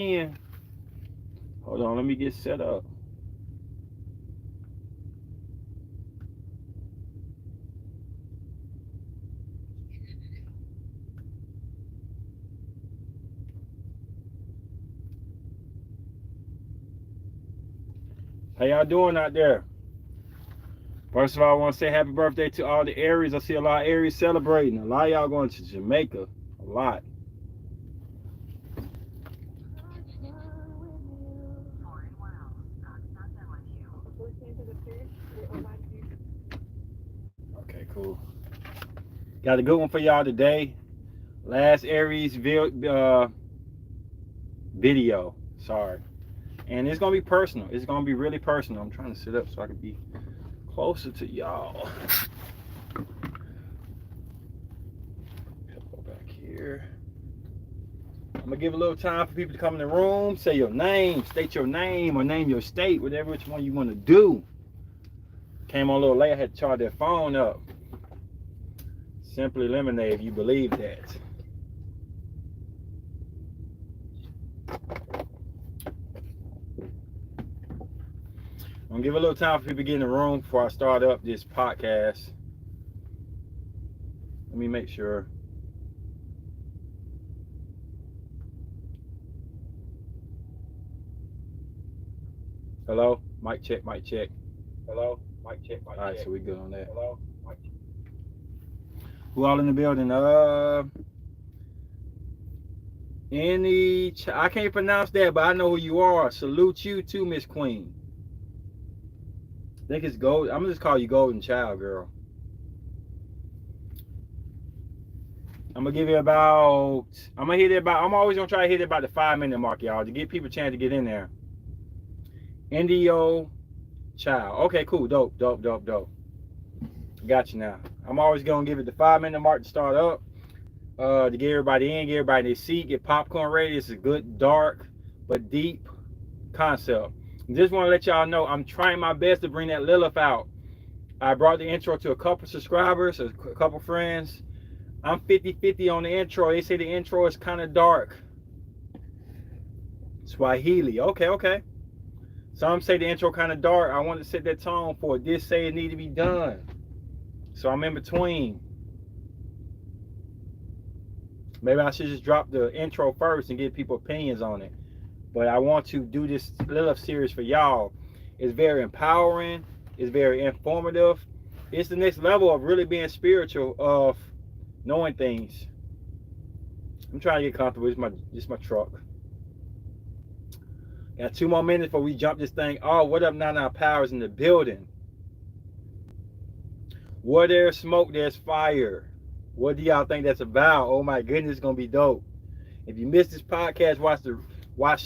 in. Hold on, let me get set up. How y'all doing out there? First of all, I want to say happy birthday to all the Aries. I see a lot of Aries celebrating. A lot of y'all going to Jamaica. A lot. Okay, cool. Got a good one for y'all today. Last Aries video. Sorry. And it's going to be personal. It's going to be really personal. I'm trying to sit up so I can be closer to y'all. Go back here. I'm going to give a little time for people to come in the room. Say your name. State your name or name your state. Whatever which one you want to do. Came on a little late. I had to charge that phone up. Simply Lemonade if you believe that. I'm gonna give a little time for people to get in the room before I start up this podcast. Let me make sure. Hello? Mic check, mic check. Hello? Mic check, mic check. Alright, so we good on that. Hello? Mic check. Who all in the building? I can't pronounce that, but I know who you are. Salute you too, Miss Queen. I think it's Gold. I'm gonna just call you Golden Child, girl. I'm gonna give you about. I'm always gonna try to hit it about the 5-minute mark, y'all, to give people a chance to get in there. Indio Child. Okay, cool. Dope. Got you now. I'm always gonna give it the 5-minute mark to start up. To get everybody in, get everybody in their seat, get popcorn ready. It's a good, dark, but deep concept. Just want to let y'all know I'm trying my best to bring that Lilith out. I brought the intro to a couple subscribers, a couple friends. I'm 50-50 on the intro. They say the intro is kind of dark. Swahili. Okay. Some say the intro kind of dark. I want to set that tone for it. This say it need to be done. So I'm in between. Maybe I should just drop the intro first and get people opinions on it. But I want to do this Lilith series for y'all. It's very empowering. It's very informative. It's the next level of really being spiritual, of knowing things. I'm trying to get comfortable. It's my truck. Got 2 more minutes before we jump this thing. Oh, what up, Nana Powers in the building? Where there's smoke, there's fire. What do y'all think that's about? Oh my goodness, it's gonna be dope. If you missed this podcast, watch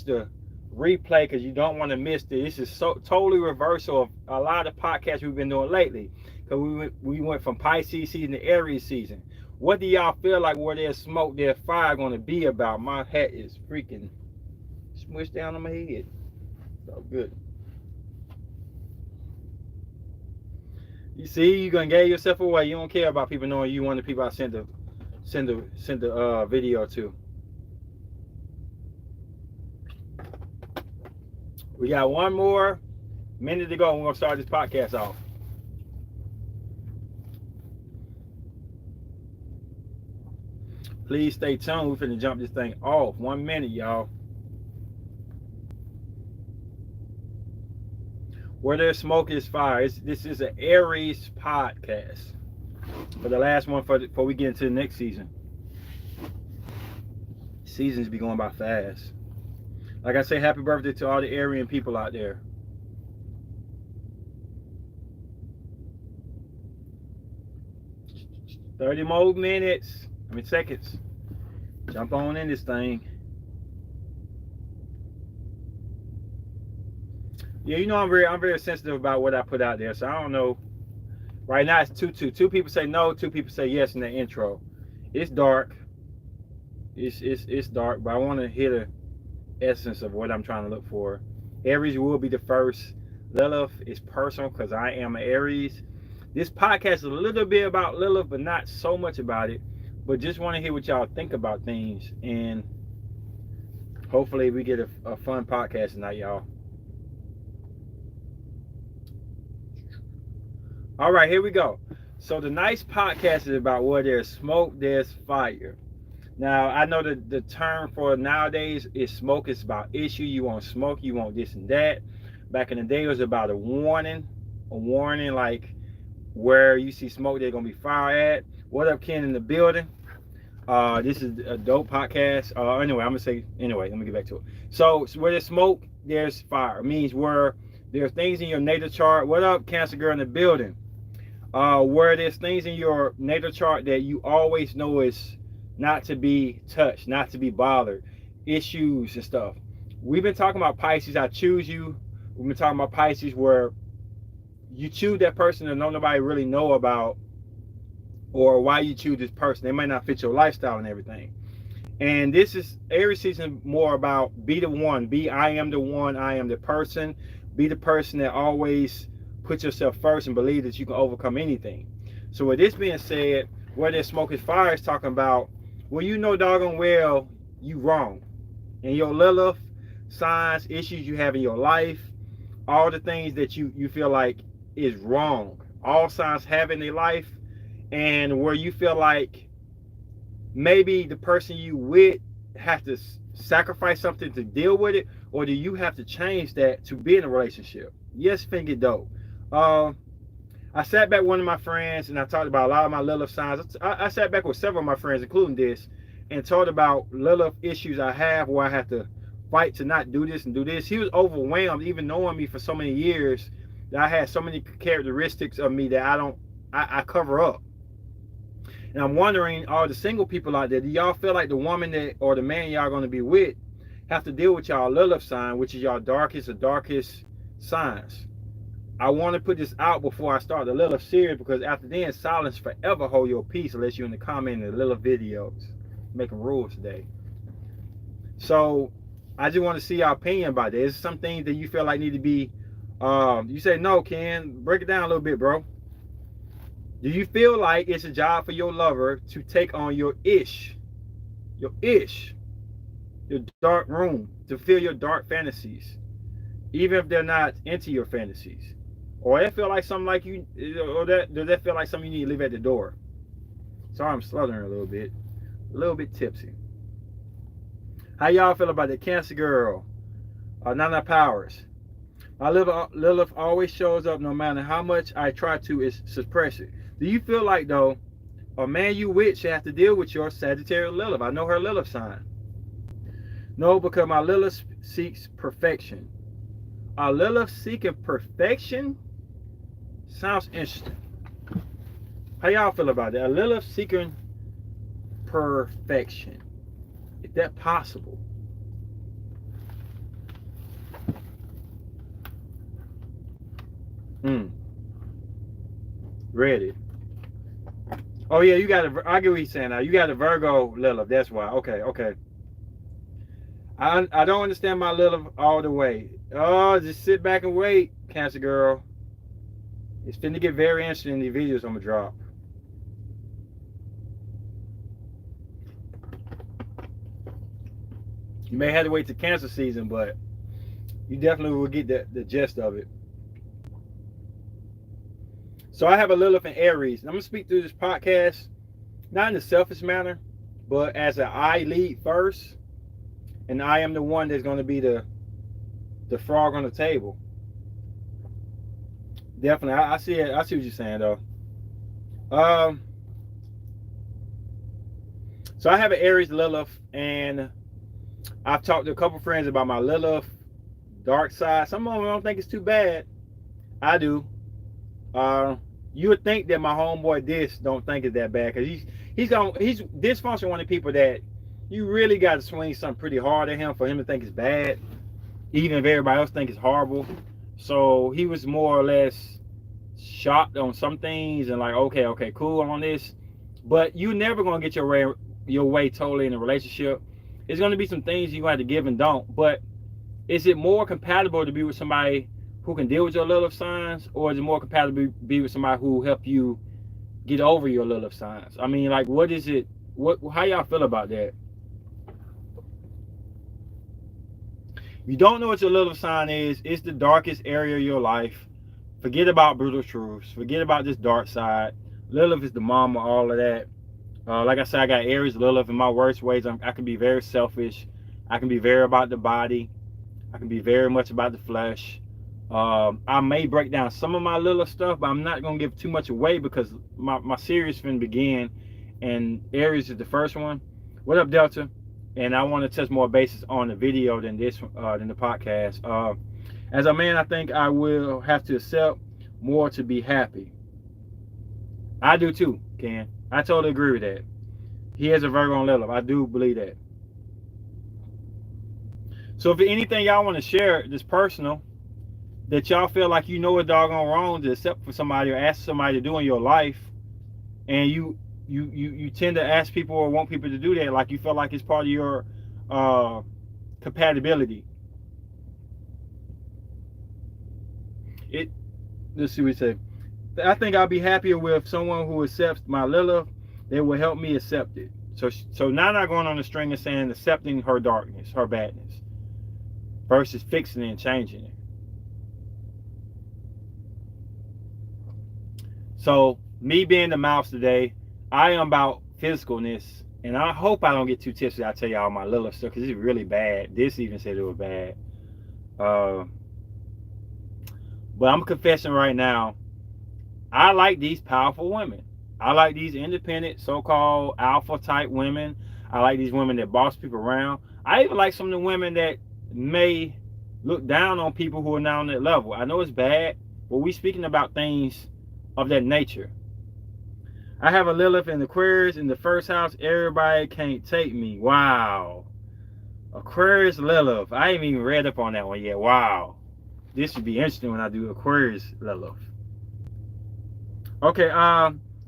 the replay because you don't want to miss it. This is so totally reversal of a lot of podcasts we've been doing lately. Because we went from Pisces season to Aries season. What do y'all feel like where there's smoke, there's fire gonna be about? My hat is freaking smushed down on my head. So good. You see, you gonna give yourself away. You don't care about people knowing you one of the people I sent the video to. We got 1 more minute to go and we're gonna start this podcast off. Please stay tuned. We're finna jump this thing off. 1 minute, y'all. Where there's smoke is fire. This is an Aries podcast. For the last one before we get into the next season. Seasons be going by fast. Like I say, happy birthday to all the Aryan people out there. "30 more minutes. Seconds. Jump on in this thing." Yeah, you know I'm very sensitive about what I put out there, so I don't know. Right now it's 2-2. 2 people say no, 2 people say yes in the intro. It's dark. It's dark, but I want to hit a essence of what I'm trying to look for. Aries will be the first. Lilith is personal because I am an Aries. This podcast is a little bit about Lilith, but not so much about it. But just want to hear what y'all think about things. And Hopefully we get a fun podcast tonight, y'all. All right, here we go. So tonight's podcast is about where there's smoke, there's fire. Now, I know that the term for nowadays is smoke. It's about issue. You want smoke, you want this and that. Back in the day, it was about a warning like where you see smoke, there's going to be fire at. What up, Ken, in the building? This is a dope podcast. Anyway, let me get back to it. So where there's smoke, there's fire. It means where there's things in your natal chart. What up, Cancer Girl in the building? Where there's things in your natal chart that you always know is not to be touched, not to be bothered, issues and stuff. We've been talking about Pisces, I choose you. We've been talking about Pisces where you choose that person that nobody really know about, or why you choose this person. They might not fit your lifestyle and everything. And this is Aries season more about be the one, I am the one, I am the person. Be the person that always put yourself first and believe that you can overcome anything. So with this being said, where there's smoke is fire is talking about when you know doggone well you wrong. And your Lilith signs, issues you have in your life, all the things that you feel like is wrong. All signs have in their life, and where you feel like maybe the person you with have to sacrifice something to deal with it, or do you have to change that to be in a relationship? Yes, finger dope. I sat back with one of my friends and I talked about a lot of my Lilith signs. I sat back with several of my friends, including this, and talked about Lilith issues I have where I have to fight to not do this and do this. He was overwhelmed, even knowing me for so many years, that I had so many characteristics of me that I cover up. And I'm wondering, all the single people out there, do y'all feel like the woman that or the man y'all going to be with have to deal with y'all Lilith sign, which is y'all darkest signs? I want to put this out before I start the Lilith series, because after then, silence forever hold your peace unless you're in the comment in the Lilith videos. Making rules today. So I just want to see your opinion about this. There's some things that you feel like need to be, you say, no, Ken, break it down a little bit, bro. Do you feel like it's a job for your lover to take on your dark room, to fill your dark fantasies, even if they're not into your fantasies? Or it feel like something like you, or does that feel like something you need to leave at the door? Sorry, I'm sluttering a little bit tipsy. How y'all feel about the Cancer Girl? Nana Powers. My Lilith always shows up no matter how much I try to suppress it. Do you feel like, though, a man you with should have to deal with your Sagittarius Lilith? I know her Lilith sign. No, because my Lilith seeks perfection. A Lilith seeking perfection? Sounds interesting. How y'all feel about that? A Lilith seeking perfection. Is that possible? Ready. Oh yeah, you got I get what he's saying now. You got a Virgo Lilith, that's why. Okay. I don't understand my Lilith all the way. Oh, just sit back and wait, Cancer Girl. It's finna get very interesting in the videos I'm gonna drop. You may have to wait to Cancer season, but you definitely will get the gist of it. So I have a Lilith in Aries. And I'm going to speak through this podcast, not in a selfish manner, but as an I lead first. And I am the one that's going to be the frog on the table. Definitely. I see it. I see what you're saying, though. So I have an Aries Lilith, and I've talked to a couple friends about my Lilith dark side. Some of them don't think it's too bad. I do. You would think that my homeboy don't think it's that bad, because he's dysfunctional, one of the people that you really got to swing something pretty hard at him for him to think it's bad, even if everybody else think it's horrible. So he was more or less shocked on some things and like, okay, cool on this, but you never gonna get your way totally in a relationship. It's gonna be some things you have to give and don't. But is it more compatible to be with somebody who can deal with your Lilith signs, or is it more compatible to be with somebody who help you get over your Lilith signs? I mean, like, what is it? How y'all feel about that? You don't know what your Lilith sign is. It's the darkest area of your life. Forget about brutal truths. Forget about this dark side. Lilith is the mom of all of that. Like I said, I got Aries Lilith. In my worst ways, I can be very selfish. I can be very about the body. I can be very much about the flesh. I may break down some of my Lilith stuff, but I'm not going to give too much away because my series finna begin, and Aries is the first one. What up, Delta? And I want to touch more bases on the video than the podcast. As a man, I think I will have to accept more to be happy. I do too, Ken. I totally agree with that. He has a Virgo and Lilith. I do believe that. So if anything y'all want to share that's personal, that y'all feel like you know a doggone wrong to accept for somebody or ask somebody to do in your life, and you tend to ask people or want people to do that, like you feel like it's part of your compatibility. Let's see what he say. I think I'll be happier with someone who accepts my Lilith. They will help me accept it. So now not going on the string of saying accepting her darkness, her badness, versus fixing it and changing it. So me being the mouse today, I am about physicalness, and I hope I don't get too tipsy. I tell y'all my Lilith stuff because it's really bad. This even said it was bad. But I'm confessing right now, I like these powerful women. I like these independent, so-called alpha type women. I like these women that boss people around. I even like some of the women that may look down on people who are now on that level. I know it's bad, but we speaking about things of that nature. I have a Lilith in Aquarius in the first house. Everybody can't take me. Wow. Aquarius Lilith. I ain't even read up on that one yet. Wow. This should be interesting when I do Aquarius Lilith. Okay,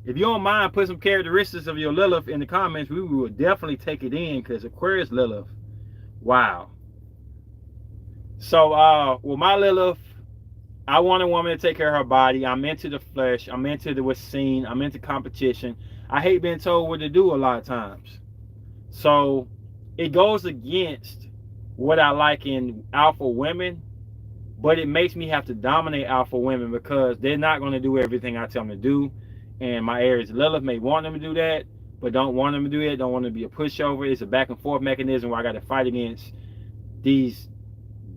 if you don't mind, put some characteristics of your Lilith in the comments. We will definitely take it in because Aquarius Lilith. Wow. So, with my Lilith, I want a woman to take care of her body. I'm into the flesh. I'm into what's seen. I'm into competition. I hate being told what to do a lot of times. So, it goes against what I like in alpha women, but it makes me have to dominate alpha women because they're not going to do everything I tell them to do. And my Aries Lilith may want them to do that, but don't want them to do that. Don't want them to be a pushover. It's a back and forth mechanism where I got to fight against these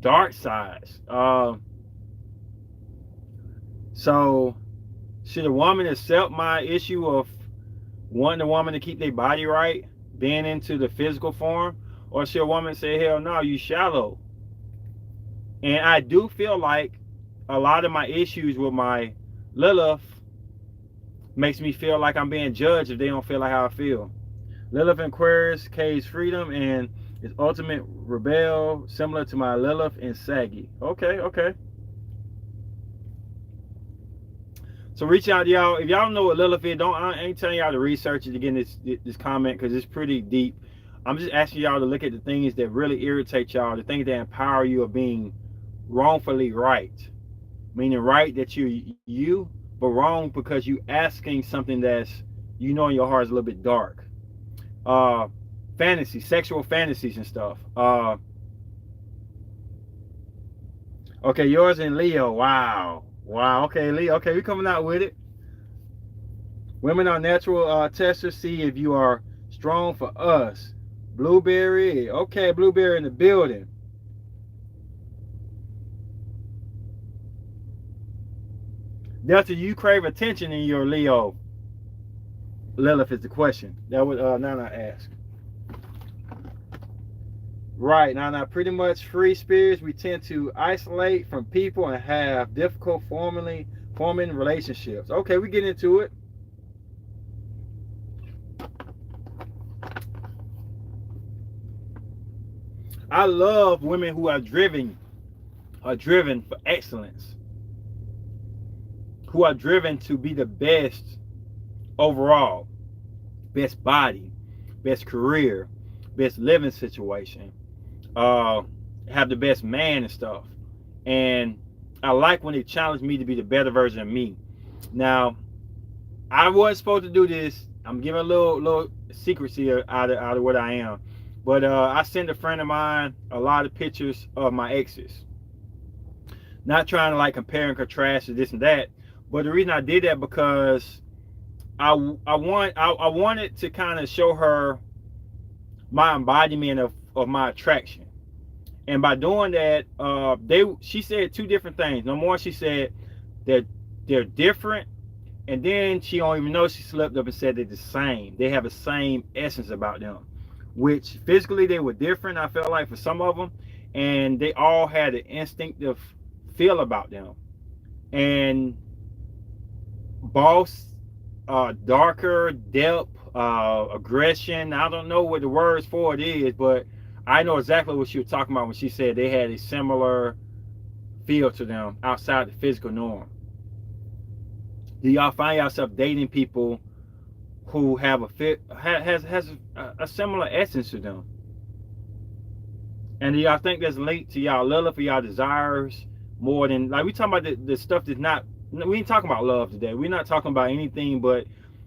dark sides. So should a woman accept my issue of wanting a woman to keep their body right, being into the physical form, or should a woman say, hell no, you shallow? And I do feel like a lot of my issues with my Lilith makes me feel like I'm being judged if they don't feel like how I feel. Lilith in Aquarius, K's freedom, and is ultimate rebel, similar to my Lilith in Saggy. Okay. So reach out to y'all. If y'all don't know what Lilith is, I ain't telling y'all to research it to get in this comment because it's pretty deep. I'm just asking y'all to look at the things that really irritate y'all, the things that empower you of being wrongfully right. Meaning right that you, but wrong because you asking something that's, in your heart is a little bit dark. Fantasy, sexual fantasies and stuff. Okay, yours in Leo. Wow. Okay, Leo. Okay, we coming out with it. Women are natural testers. See if you are strong for us. Blueberry. Okay, Blueberry in the building. Delta, you crave attention in your Leo. Lilith is the question. That was Nana asked. Right, Nana, pretty much free spirits. We tend to isolate from people and have difficult forming relationships. Okay, we get into it. I love women who are driven for excellence, who are driven to be the best overall, best body, best career, best living situation, have the best man and stuff. And I like when they challenge me to be the better version of me. Now, I wasn't supposed to do this. I'm giving a little secrecy out of what I am. But I sent a friend of mine a lot of pictures of my exes. Not trying to like compare and contrast to this and that, but the reason I did that because I wanted to kind of show her my embodiment of my attraction. And by doing that, she said two different things. Number one, she said that they're different, and then she don't even know, she slipped up and said they're the same. They have the same essence about them, which physically they were different. I felt like for some of them, and they all had an instinctive feel about them. And boss, darker, depth, aggression. I don't know what the words for it is, but I know exactly what she was talking about when she said they had a similar feel to them outside the physical norm. Do y'all find yourself dating people who have has a similar essence to them? And do y'all think that's linked to y'all Lilith or y'all desires more than, like, we talking about the stuff that's not, we ain't talking about love today. We're not talking about anything but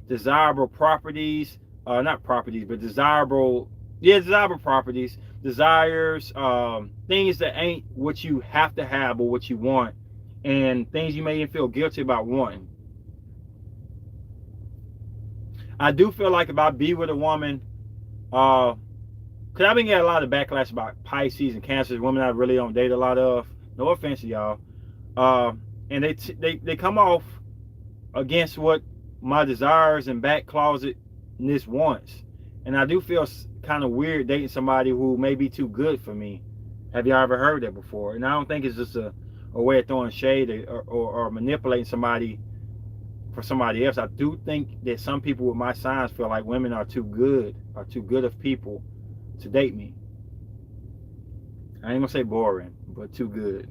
desirable properties, not properties, but desirable properties, desires, things that ain't what you have to have or what you want, and things you may even feel guilty about wanting. I do feel like if I be with a woman, because I've been getting a lot of backlash about Pisces and Cancers, women I really don't date a lot of. No offense to y'all. And they come off against what my desires and back closetness wants. And I do feel kind of weird dating somebody who may be too good for me. Have y'all ever heard that before? And I don't think it's just a way of throwing shade or manipulating somebody for somebody else. I do think that some people with my signs feel like women are too good of people to date me. I ain't gonna say boring, but too good.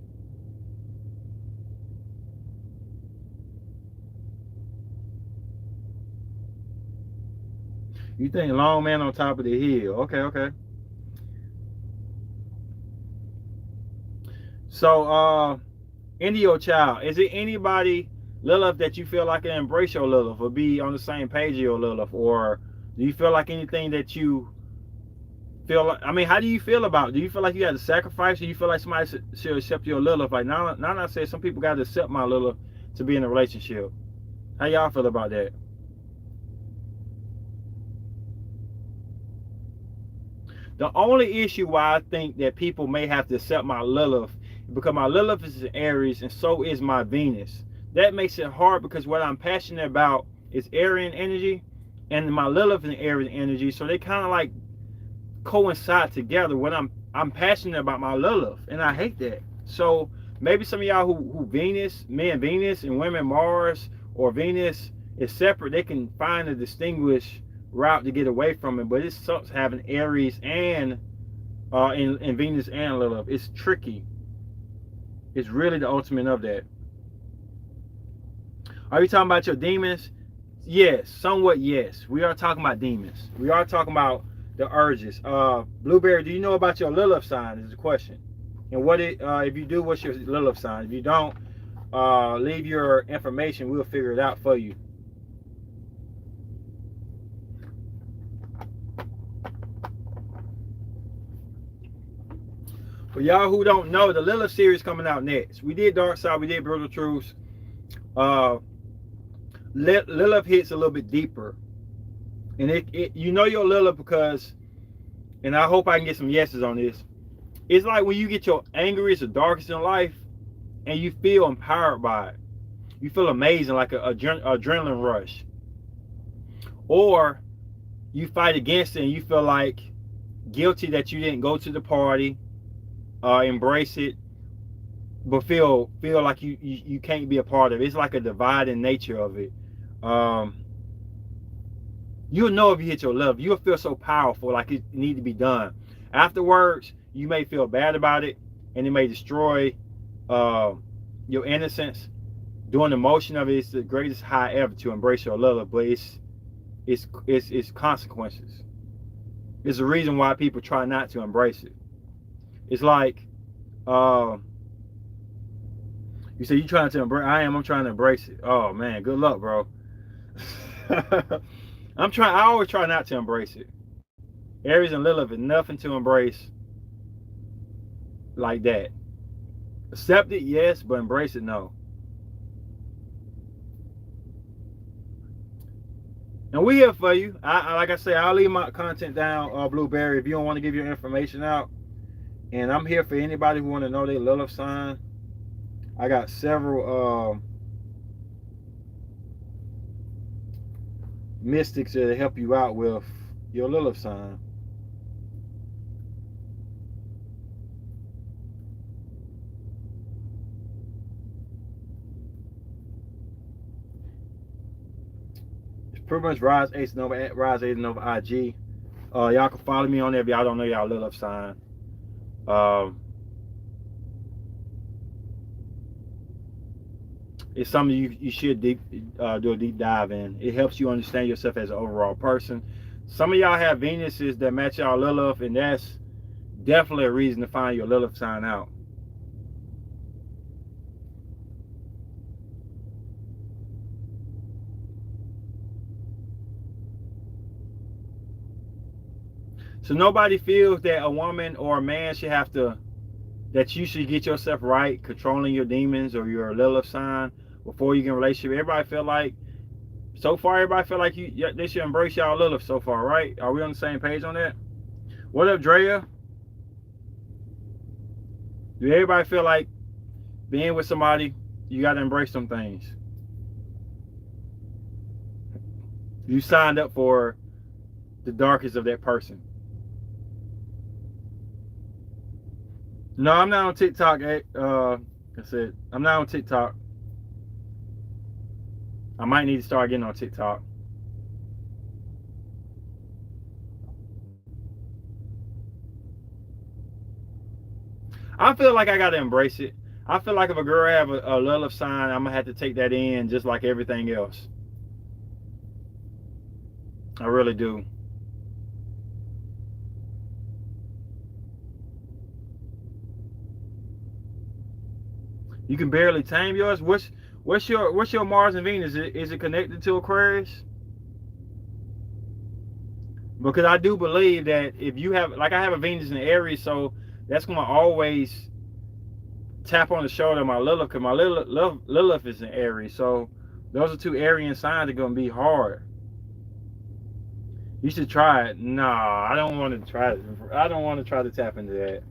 You think long man on top of the hill. Okay. So, Indio child, is it anybody, Lilith, that you feel like can embrace your Lilith or be on the same page of your Lilith? Or do you feel like anything that you feel like, I mean, how do you feel about it? Do you feel like you got to sacrifice, or you feel like somebody should accept your Lilith? Like, now I say some people got to accept my Lilith to be in a relationship. How y'all feel about that? The only issue why I think that people may have to accept my Lilith is because my Lilith is in Aries and so is my Venus. That makes it hard because what I'm passionate about is Aryan energy, and my Lilith is Aryan energy, so they kind of like coincide together. When I'm passionate about my Lilith, and I hate that. So maybe some of y'all who Venus, men Venus and women Mars, or Venus is separate, they can find a distinguished route to get away from it. But it sucks having Aries and in Venus and Lilith. It's tricky. It's really the ultimate of that. Are you talking about your demons? Yes, somewhat yes. We are talking about demons. We are talking about the urges. Blueberry, do you know about your Lilith sign is the question. And what if you do, what's your Lilith sign? If you don't, leave your information. We'll figure it out for you. For y'all who don't know, the Lilith series coming out next. We did Dark Side, we did Brutal Truths. Lilith hits a little bit deeper. And you know your Lilith because, and I hope I can get some yeses on this. It's like when you get your angriest or darkest in life and you feel empowered by it. You feel amazing, like a adrenaline rush. Or you fight against it and you feel like guilty that you didn't go to the party, embrace it, but feel like you can't be a part of it. It's like a dividing nature of it. You'll know if you hit your Lilith. You'll feel so powerful, like it need to be done. Afterwards, you may feel bad about it, and it may destroy your innocence. During the motion of it, it's the greatest high ever to embrace your Lilith, but it's consequences. It's the reason why people try not to embrace it. It's like you say you trying to embrace. I'm trying to embrace it. Oh man, good luck, bro. I always try not to embrace it. Aries and Lilith is nothing to embrace like that. Accept it, yes, but embrace it, no. And we here for you. Like I say, I'll leave my content down, Blueberry, if you don't want to give your information out. And I'm here for anybody who want to know their Lilith sign. I got several mystics that help you out with your Lilith sign. It's pretty much Rise Ace Nova IG. Y'all can follow me on there if y'all don't know y'all Lilith sign. It's something you should do a deep dive in. It helps you understand yourself as an overall person. Some of y'all have Venuses that match y'all Lilith, and that's definitely a reason to find your Lilith sign out. So nobody feels that a woman or a man should have to, that you should get yourself right, controlling your demons or your Lilith sign before you get in a relationship. Everybody feel like, so far, everybody feel like they should embrace y'all Lilith so far, right? Are we on the same page on that? What up, Drea? Do everybody feel like being with somebody, you got to embrace some things? You signed up for the darkest of that person. No, I'm not on TikTok. I said, I'm not on TikTok. I might need to start getting on TikTok. I feel like I got to embrace it. I feel like if a girl have a Lilith sign, I'm going to have to take that in just like everything else. I really do. You can barely tame yours. What's your Mars and Venus? Is it connected to Aquarius? Because I do believe that if you have, like I have a Venus in Aries, so that's gonna always tap on the shoulder of my Lilith, because my Lilith is in Aries. So those are two Aryan signs that are gonna be hard. You should try it. Nah, I don't want to try it. I don't want to try to tap into that.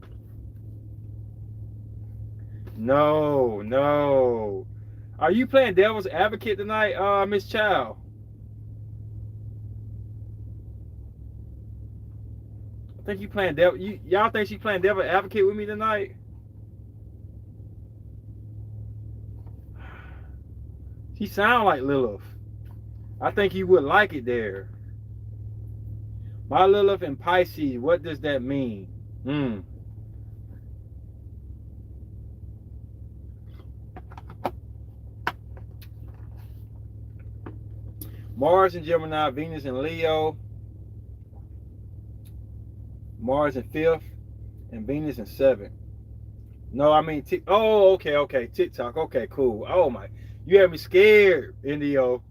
No. Are you playing devil's advocate tonight, Miss Chow? I think you playing devil. Y'all think she playing devil's advocate with me tonight? She sound like Lilith. I think you would like it there. My Lilith in Pisces. What does that mean? Mars in Gemini, Venus in Leo, Mars in 5th, and Venus in 7th. No, I mean, okay, TikTok. Okay, cool. Oh my, you had me scared, Indio.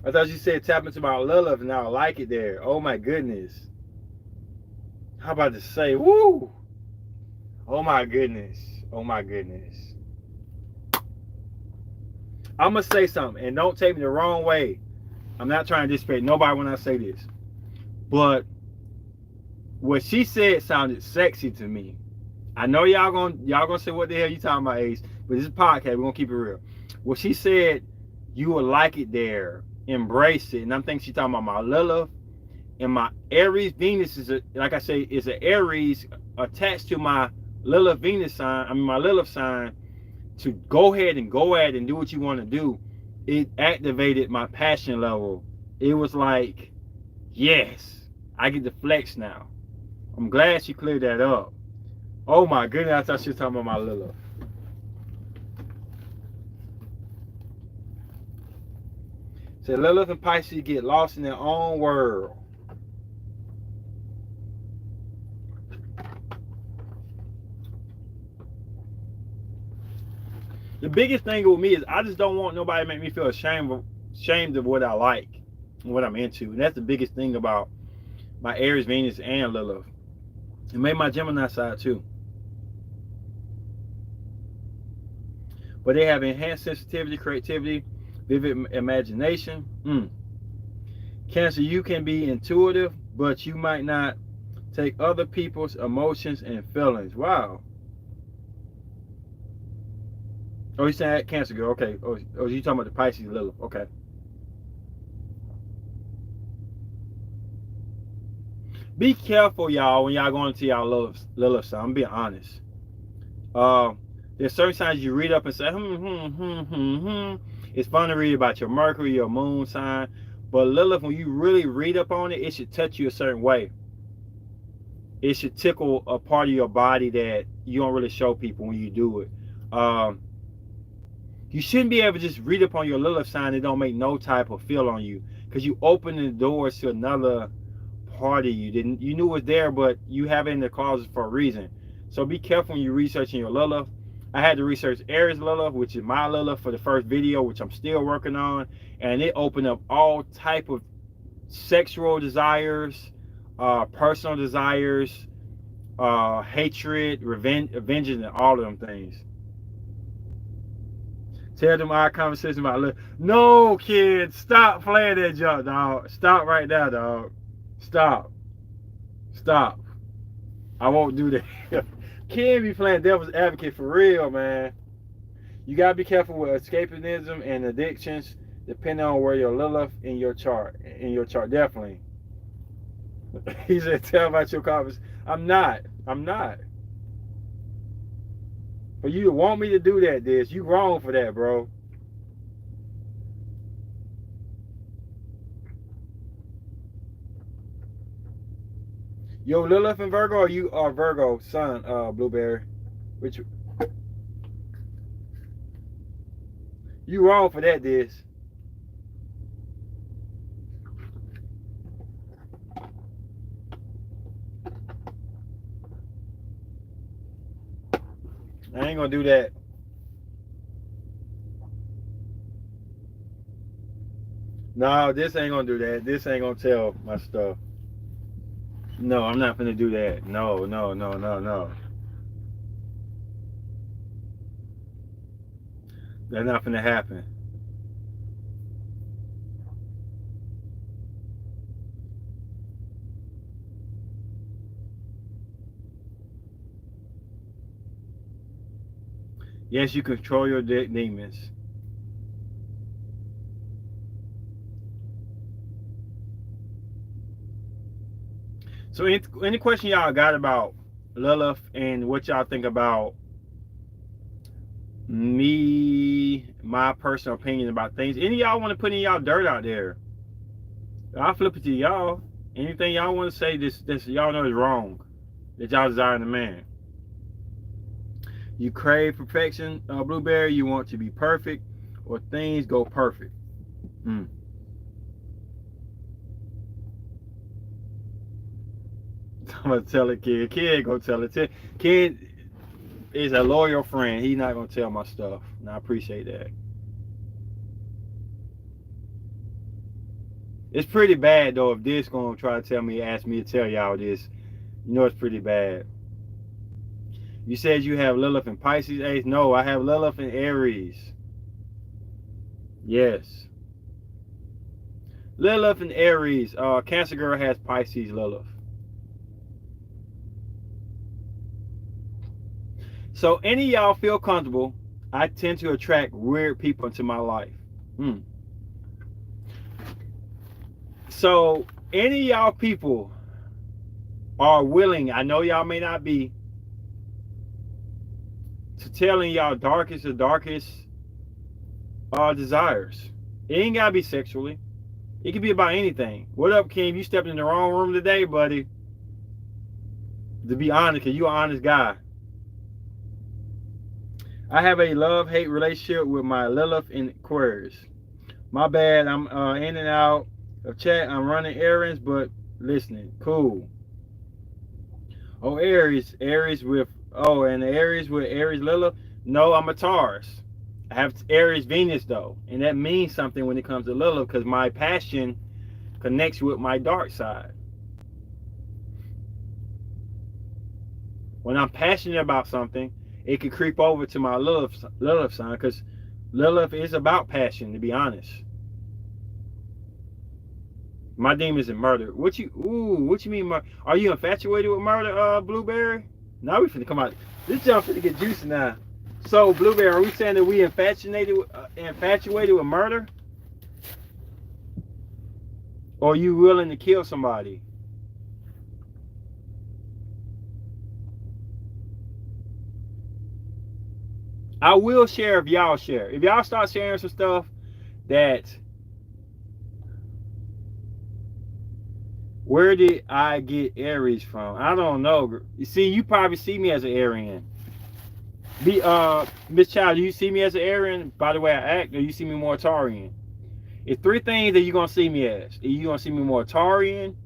I thought you said tap into my Lilith, and I like it there. Oh my goodness. How about to say, woo? Oh my goodness. I'm gonna say something, and don't take me the wrong way. I'm not trying to disrespect nobody when I say this, but what she said sounded sexy to me. I know y'all gonna say what the hell you talking about, Ace, but this is a podcast. We're gonna keep it real. What she said, you will like it there, embrace it, and I'm thinking she talking about my Lilith and my Aries Venus is like I say, is an Aries attached to my Lilith Venus sign. I mean my Lilith sign. To go ahead and go at and do what you want to do, it activated my passion level. It was like, yes, I get to flex now. I'm glad she cleared that up. Oh my goodness, I thought she was talking about my Lilith. So Lilith and Pisces get lost in their own world. The biggest thing with me is I just don't want nobody to make me feel ashamed of what I like and what I'm into. And that's the biggest thing about my Aries, Venus, and Lilith. It made my Gemini side too. But they have enhanced sensitivity, creativity, vivid imagination. Cancer, you can be intuitive, but you might not take other people's emotions and feelings. Wow. Oh, you're saying that Cancer girl. Okay. Oh, you talking about the Pisces Lilith. Okay. Be careful, y'all, when y'all going into y'all Lilith sign. I'm being honest. There's certain signs you read up and say, It's fun to read about your Mercury, your moon sign. But Lilith, when you really read up on it, it should touch you a certain way. It should tickle a part of your body that you don't really show people when you do it. You shouldn't be able to just read up on your Lilith sign and don't make no type of feel on you. Because you open the doors to another part of you. You knew it was there, but you have it in the closet for a reason. So be careful when you're researching your Lilith. I had to research Aries Lilith, which is my Lilith, for the first video, which I'm still working on. And it opened up all type of sexual desires, personal desires, hatred, revenge, and all of them things. Tell them our conversation about Lilith. No, kids, stop playing that junk, dog. Stop right now, dog. Stop. I won't do that. Can't be playing devil's advocate for real, man. You gotta be careful with escapism and addictions, depending on where your Lilith in your chart. Definitely. He said, "Tell about your conversation." I'm not. For you to want me to do that, you wrong for that, bro. Yo, Lilith and Virgo, or you are Virgo sun, Blueberry? Which you wrong for that, I ain't gonna do that. No, this ain't gonna do that. This ain't gonna tell my stuff. No, I'm not gonna do that. No. That's not gonna happen. Yes, you control your demons. So any question y'all got about Lilith and what y'all think about me, my personal opinion about things? Any of y'all want to put in y'all dirt out there? I'll flip it to y'all. Anything y'all want to say this y'all know is wrong, that y'all desire in a man. You crave perfection, Blueberry. You want to be perfect, or things go perfect. I'm gonna tell a kid. Kid ain't gonna tell it. Kid is a loyal friend. He's not gonna tell my stuff, and I appreciate that. It's pretty bad though if this gonna try to ask me to tell y'all this. You know it's pretty bad. You said you have Lilith and Pisces, Ace. No, I have Lilith and Aries. Yes. Lilith and Aries. Cancer girl has Pisces Lilith. So any of y'all feel comfortable, I tend to attract weird people into my life. So any of y'all people are willing, I know y'all may not be, to telling y'all darkest desires. It ain't gotta be sexually. It could be about anything. What up, Kim? You stepped in the wrong room today, buddy. To be honest, because you're an honest guy. I have a love-hate relationship with my Lilith in Aquarius. My bad, I'm in and out of chat. I'm running errands, but listening. Cool. Oh, Aries with Aries Lilith. No, I'm a Taurus. I have Aries Venus though, and that means something when it comes to Lilith, because my passion connects with my dark side. When I'm passionate about something, it can creep over to my Lilith sign, because Lilith is about passion, to be honest. My demons in murder. What you mean? Are you infatuated with murder, Blueberry? Now we finna come out. This jump finna get juicy now. So, Blueberry, are we saying that we infatuated with murder? Or are you willing to kill somebody? I will share if y'all share. If y'all start sharing some stuff that, where did I get Aries from? I don't know. You see, you probably see me as an Arian. Miss Child, do you see me as an Arian by the way I act, or you see me more Taurian? It's three things that you're gonna see me as. You're gonna see me more Taurian,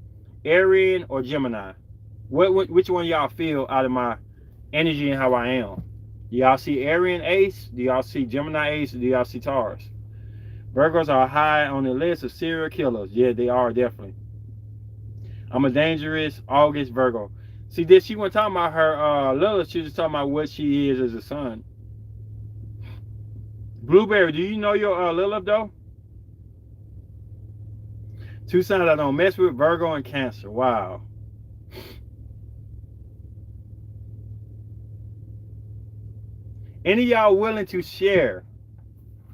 Arian, or Gemini. Which one y'all feel out of my energy and how I am? Do y'all see Arian Ace? Do y'all see Gemini Ace? Or do y'all see Taurus? Virgos are high on the list of serial killers. Yeah, they are, definitely. I'm a dangerous August Virgo. See, this, she wasn't talking about her Lilith. She was just talking about what she is as a sun. Blueberry, do you know your Lilith, though? Two signs I don't mess with, Virgo and Cancer. Wow. Any of y'all willing to share?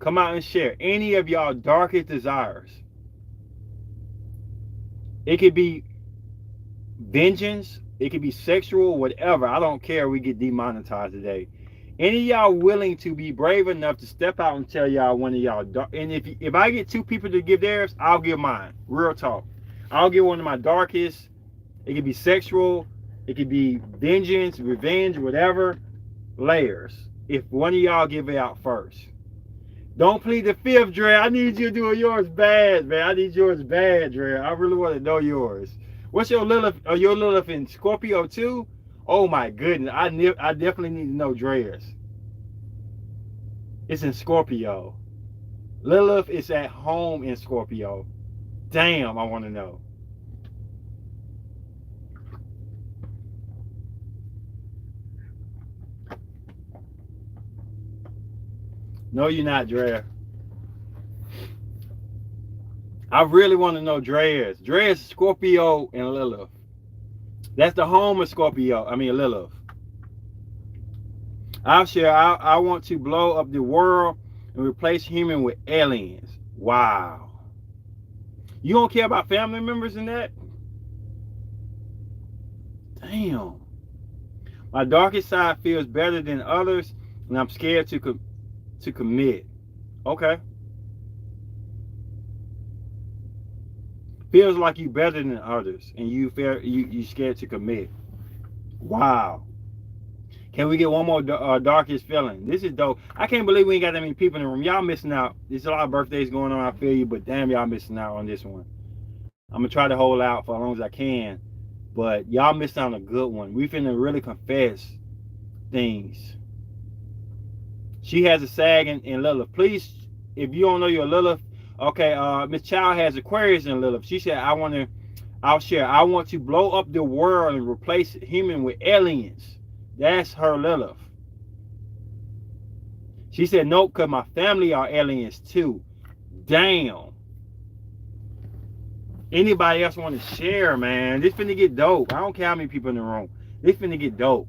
Come out and share. Any of y'all darkest desires. It could be vengeance. It could be sexual, whatever. I don't care. We get demonetized today. Any of y'all willing to be brave enough to step out and tell y'all one of y'all? And if I get two people to give theirs, I'll give mine. Real talk. I'll give one of my darkest. It could be sexual. It could be vengeance, revenge, whatever. Layers. If one of y'all give it out first. Don't plead the fifth, Dre. I need you to do yours bad, man. I need yours bad, Dre. I really want to know yours. What's your Lilith? Your Lilith in Scorpio too? Oh my goodness. I definitely need to know Dre's. It's in Scorpio. Lilith is at home in Scorpio. Damn, I want to know. No, you're not, Dre. I really want to know Dre's. Dre's Scorpio and Lilith. That's the home of Scorpio. I mean Lilith. I'll share. I want to blow up the world and replace human with aliens. Wow. You don't care about family members in that? Damn. My darkest side feels better than others, and I'm scared to commit. Okay. Feels like you better than others, and you scared to commit. Wow. Can we get one more darkest feeling? This is dope. I can't believe we ain't got that many people in the room. Y'all missing out. There's a lot of birthdays going on. I feel you, but damn, y'all missing out on this one. I'm gonna try to hold out for as long as I can, but y'all missed out on a good one. We finna really confess things. She has a sag in Lilith. Please, if you don't know your Lilith, okay, Miss Child has Aquarius in Lilith. She said, I'll share. I want to blow up the world and replace human with aliens. That's her Lilith. She said, nope, because my family are aliens too. Damn. Anybody else want to share, man? This finna get dope. I don't care how many people in the room. This finna get dope.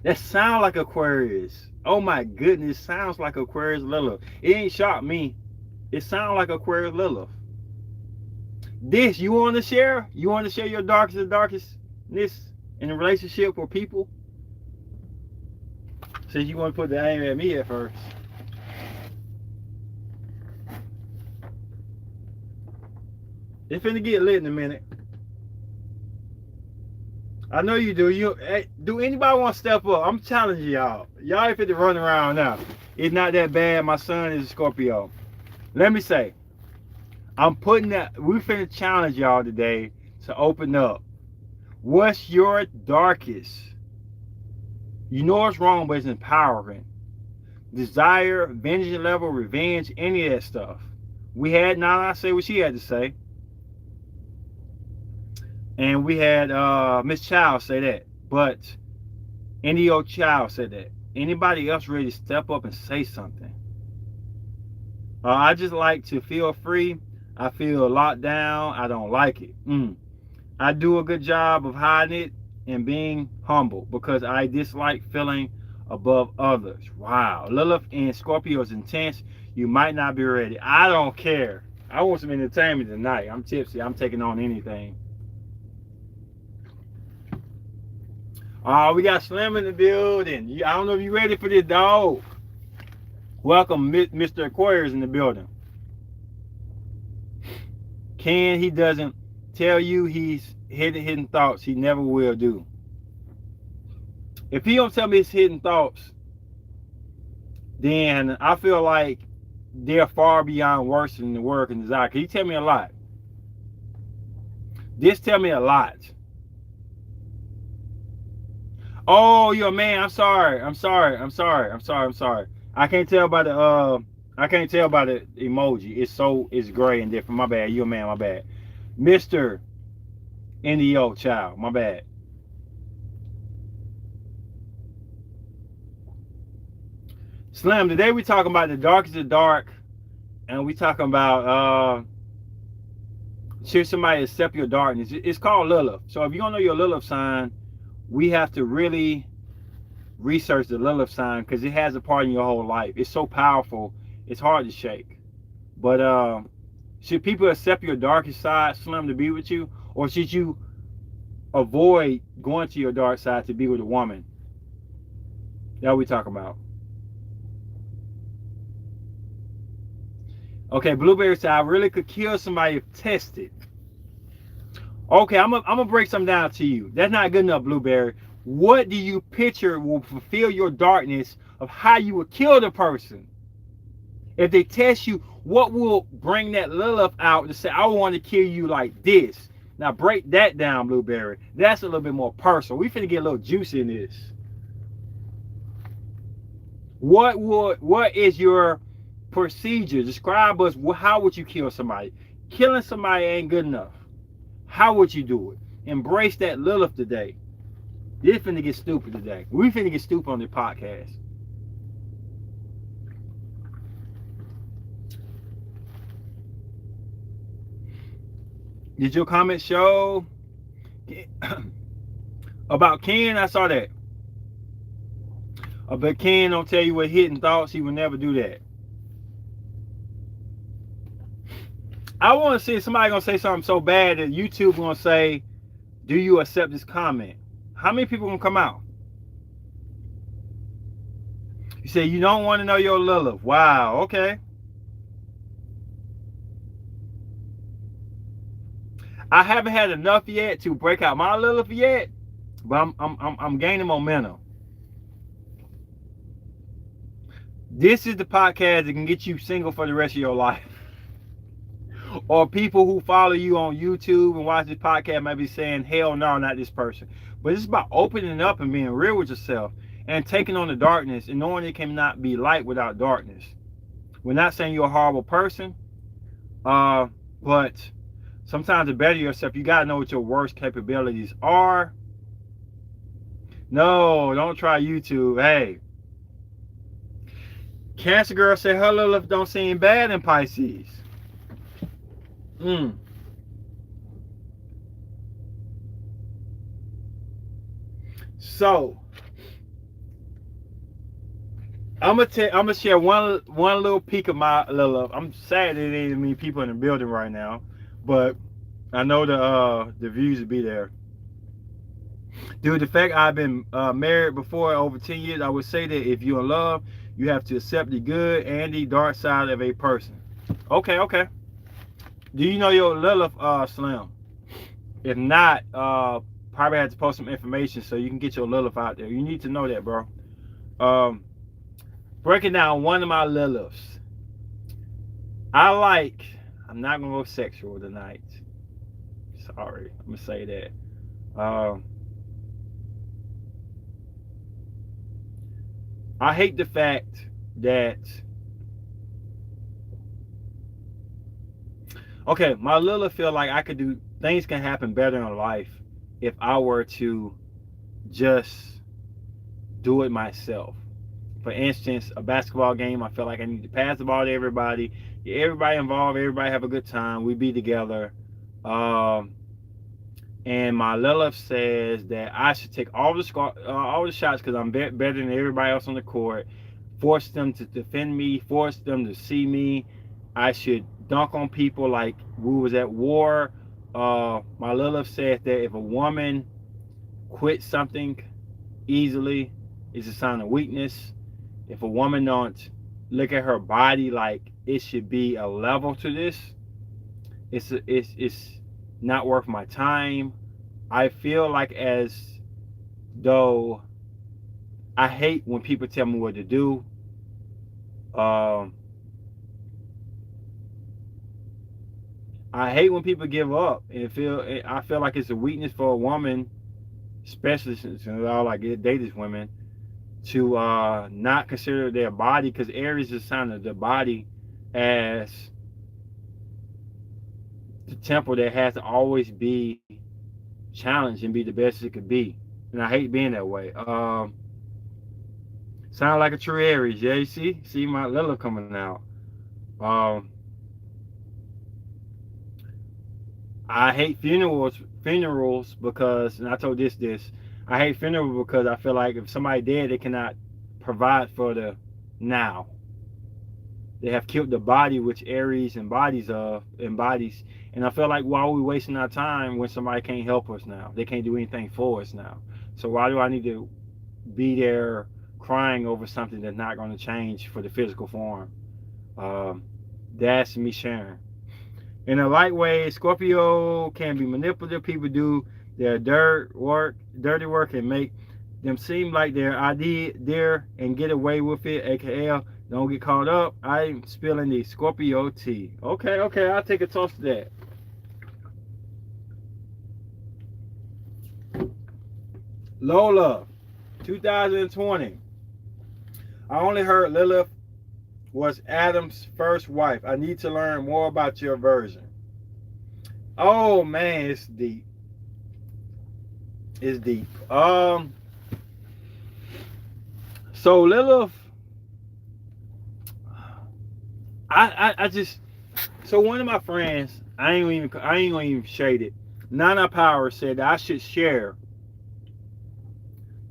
That sound like Aquarius. Oh my goodness, sounds like Aquarius Lilith. It ain't shocked me. It sounds like Aquarius Lilith. This, you want to share? You want to share your darkestness in a relationship with people? Since you want to put the aim at me at first. It's finna get lit in a minute. I know you do. Do anybody want to step up? I'm challenging y'all. Y'all ain't fit to run around now. It's not that bad. My son is a Scorpio. Let me say, we finna challenge y'all today to open up. What's your darkest? You know it's wrong, but it's empowering. Desire, vengeance level, revenge, any of that stuff. We had Nana say what she had to say. And we had Miss Child say that. But NDO Child said that. Anybody else ready to step up and say something? I just like to feel free. I feel locked down. I don't like it. I do a good job of hiding it and being humble because I dislike feeling above others. Wow. Lilith and Scorpio is intense. You might not be ready. I don't care. I want some entertainment tonight. I'm tipsy. I'm taking on anything. Oh, we got Slim in the building. I don't know if you're ready for this, dog. Welcome, Mr. Aquarius in the building. Ken, he doesn't tell you he's hidden thoughts. He never will do. If he don't tell me his hidden thoughts, then I feel like they're far beyond worse than the word can desire. Can you tell me a lot? This tell me a lot. Oh, you're a man. I'm sorry. I can't tell by the emoji. It's gray and different. My bad. You're a man. My bad. Mr. NDO Child. My bad. Slim, today we talking about the darkest of dark, and we talking about should somebody accept your darkness. It's called Lilith. So if you don't know your Lilith sign, we have to really research the Lilith sign because it has a part in your whole life. It's so powerful, it's hard to shake. But should people accept your darkest side, Slim, to be with you? Or should you avoid going to your dark side to be with a woman? That's what we talking about. Okay, Blueberry said, I really could kill somebody if tested. Okay, I'm gonna break something down to you. That's not good enough, Blueberry. What do you picture will fulfill your darkness of how you would kill the person? If they test you, what will bring that Lilith out to say, I want to kill you like this? Now break that down, Blueberry. That's a little bit more personal. We finna get a little juicy in this. What is your procedure? Describe us. How would you kill somebody? Killing somebody ain't good enough. How would you do it? Embrace that Lilith today. This finna get stupid today. We finna get stupid on the podcast. Did your comment show about Ken? I saw that. But Ken don't tell you what hidden thoughts. He would never do that. I want to see somebody gonna say something so bad that YouTube gonna say, do you accept this comment? How many people gonna come out? You say you don't want to know your Lilith. Wow, okay. I haven't had enough yet to break out my Lilith yet, but I'm gaining momentum. This is the podcast that can get you single for the rest of your life. Or people who follow you on YouTube and watch this podcast might be saying, hell no, not this person. But it's about opening up and being real with yourself and taking on the darkness and knowing it cannot be light without darkness. We're not saying you're a horrible person, but sometimes to better yourself, you got to know what your worst capabilities are. No, don't try YouTube. Hey. Cancer Girl said her Lilith don't seem bad in Pisces. So I'm gonna share one little peek of my Lilith. I'm sad that there ain't many people in the building right now, but I know the views will be there. Due to the fact I've been married before over 10 years, I would say that if you're in love, you have to accept the good and the dark side of a person. Okay. Do you know your Lilith, Slim? If not, probably have to post some information so you can get your Lilith out there. You need to know that, bro. Breaking down one of my Liliths. I'm not gonna go sexual tonight. Sorry, I'm gonna say that. I hate the fact that my Lilith feel like I could do things can happen better in life if I were to just do it myself. For instance, a basketball game, I feel like I need to pass the ball to everybody, get everybody involved, everybody have a good time, we be together. And my Lilith says that I should take all the shots because I'm better than everybody else on the court. Force them to defend me, force them to see me. I should dunk on people like we was at war. My Lilith said that if a woman quits something easily, it's a sign of weakness. If a woman don't look at her body like it should be a level to this, it's not worth my time. I feel like as though I hate when people tell me what to do. I hate when people give up and I feel like it's a weakness for a woman, especially since I like date these women, to not consider their body, because Aries is a sign of the body as the temple that has to always be challenged and be the best it could be. And I hate being that way. Sound like a true Aries. Yeah, you see my Lilith coming out. I hate funerals because, and I told this, I hate funerals because I feel like if somebody dead, they cannot provide for the now. They have killed the body, which Aries embodies. And I feel like why are we wasting our time when somebody can't help us now? They can't do anything for us now. So why do I need to be there crying over something that's not going to change for the physical form? That's me sharing. In a light way, Scorpio can be manipulative. People do their dirty work and make them seem like they're there and get away with it, aka don't get caught up. I'm spilling the Scorpio tea. Okay, I'll take a toast to that. Lola, 2020. I only heard Lilith was Adam's first wife. I need to learn more about your version. Oh man, it's deep. It's deep. So Lilith, I just, so one of my friends, I ain't gonna even shade it. Nana Power said that I should share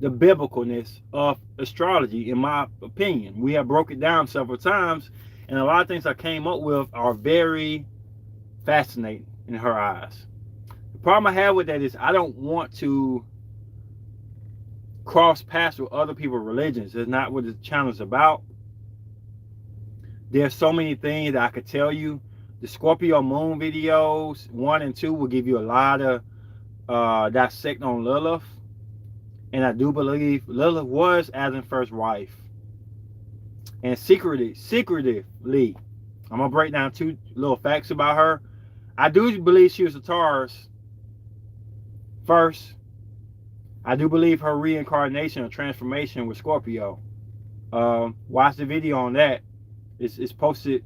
the biblicalness of astrology. In my opinion, we have broke it down several times, and a lot of things I came up with are very fascinating in her eyes. The problem I have with that is I don't want to cross paths with other people's religions. That's not what the channel is about. There's so many things that I could tell you. The Scorpio Moon videos 1 and 2 will give you a lot of dissect on Lilith. And I do believe Lilith was Adam's first wife. And secretly, I'm going to break down 2 little facts about her. I do believe she was a Taurus first. I do believe her reincarnation or transformation was Scorpio. Watch the video on that. It's posted.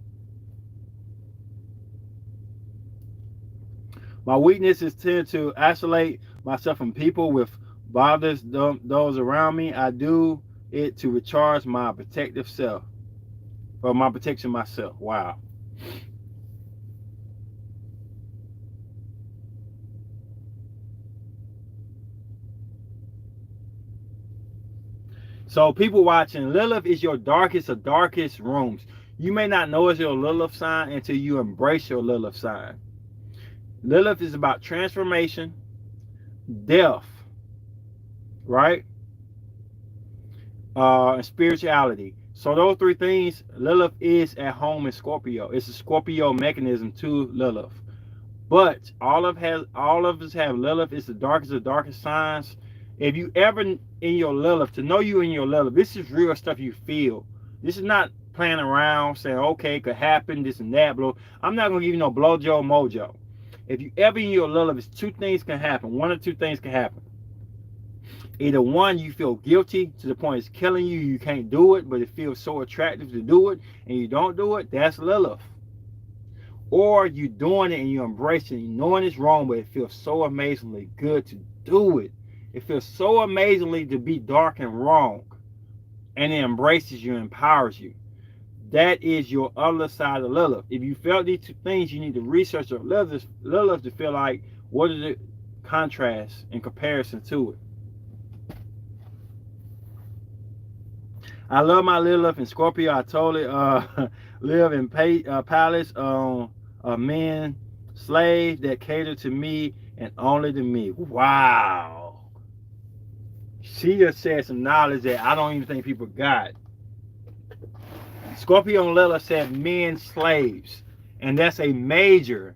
My weakness is tend to isolate myself from people with bothers those around me. I do it to recharge my protective self, or my protection myself. Wow. So people watching, Lilith is your darkest of darkest rooms. You may not know it's your Lilith sign until you embrace your Lilith sign. Lilith is about transformation, death, right? And spirituality. So those 3 things, Lilith is at home in Scorpio. It's a Scorpio mechanism to Lilith. But all of us have Lilith. It's the darkest of darkest signs. If you ever in your Lilith, to know you in your Lilith, this is real stuff you feel. This is not playing around saying, okay, it could happen, this and that. Blow. I'm not going to give you no blowjo mojo. If you ever in your Lilith, it's 2 things can happen. 1 or 2 things can happen. Either 1, you feel guilty to the point it's killing you. You can't do it, but it feels so attractive to do it, and you don't do it. That's Lilith. or you're doing it and you're embracing it, knowing it's wrong, but it feels so amazingly good to do it. It feels so amazingly to be dark and wrong, and it embraces you and empowers you. That is your other side of Lilith. If you felt these two things, you need to research your Lilith to feel like what is the contrast in comparison to it. I love my Lilith and Scorpio. I totally live in palace on a men slave that cater to me and only to me. Wow. She just said some knowledge that I don't even think people got. Scorpio and Lilith said men slaves. And that's a major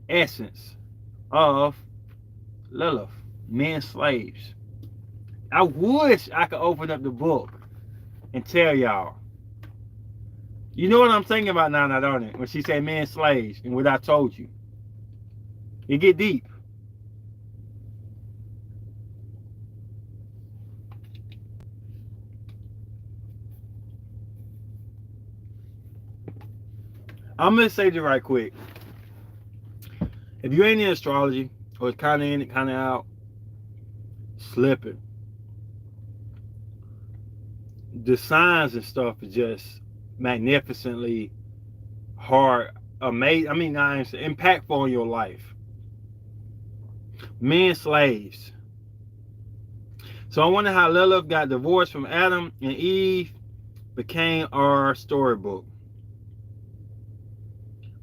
essence of Lilith. Men slaves. I wish I could open up the book and tell y'all. You know what I'm thinking about now, don't it? When she said men slaves and what I told you. It get deep. I'm gonna say this right quick. If you ain't in astrology, or it's kind of in it, kind of out, slipping. The signs and stuff is just magnificently hard, amazing. I mean, impactful on your life. Men slaves. So I wonder how Lilith got divorced from Adam and Eve became our storybook.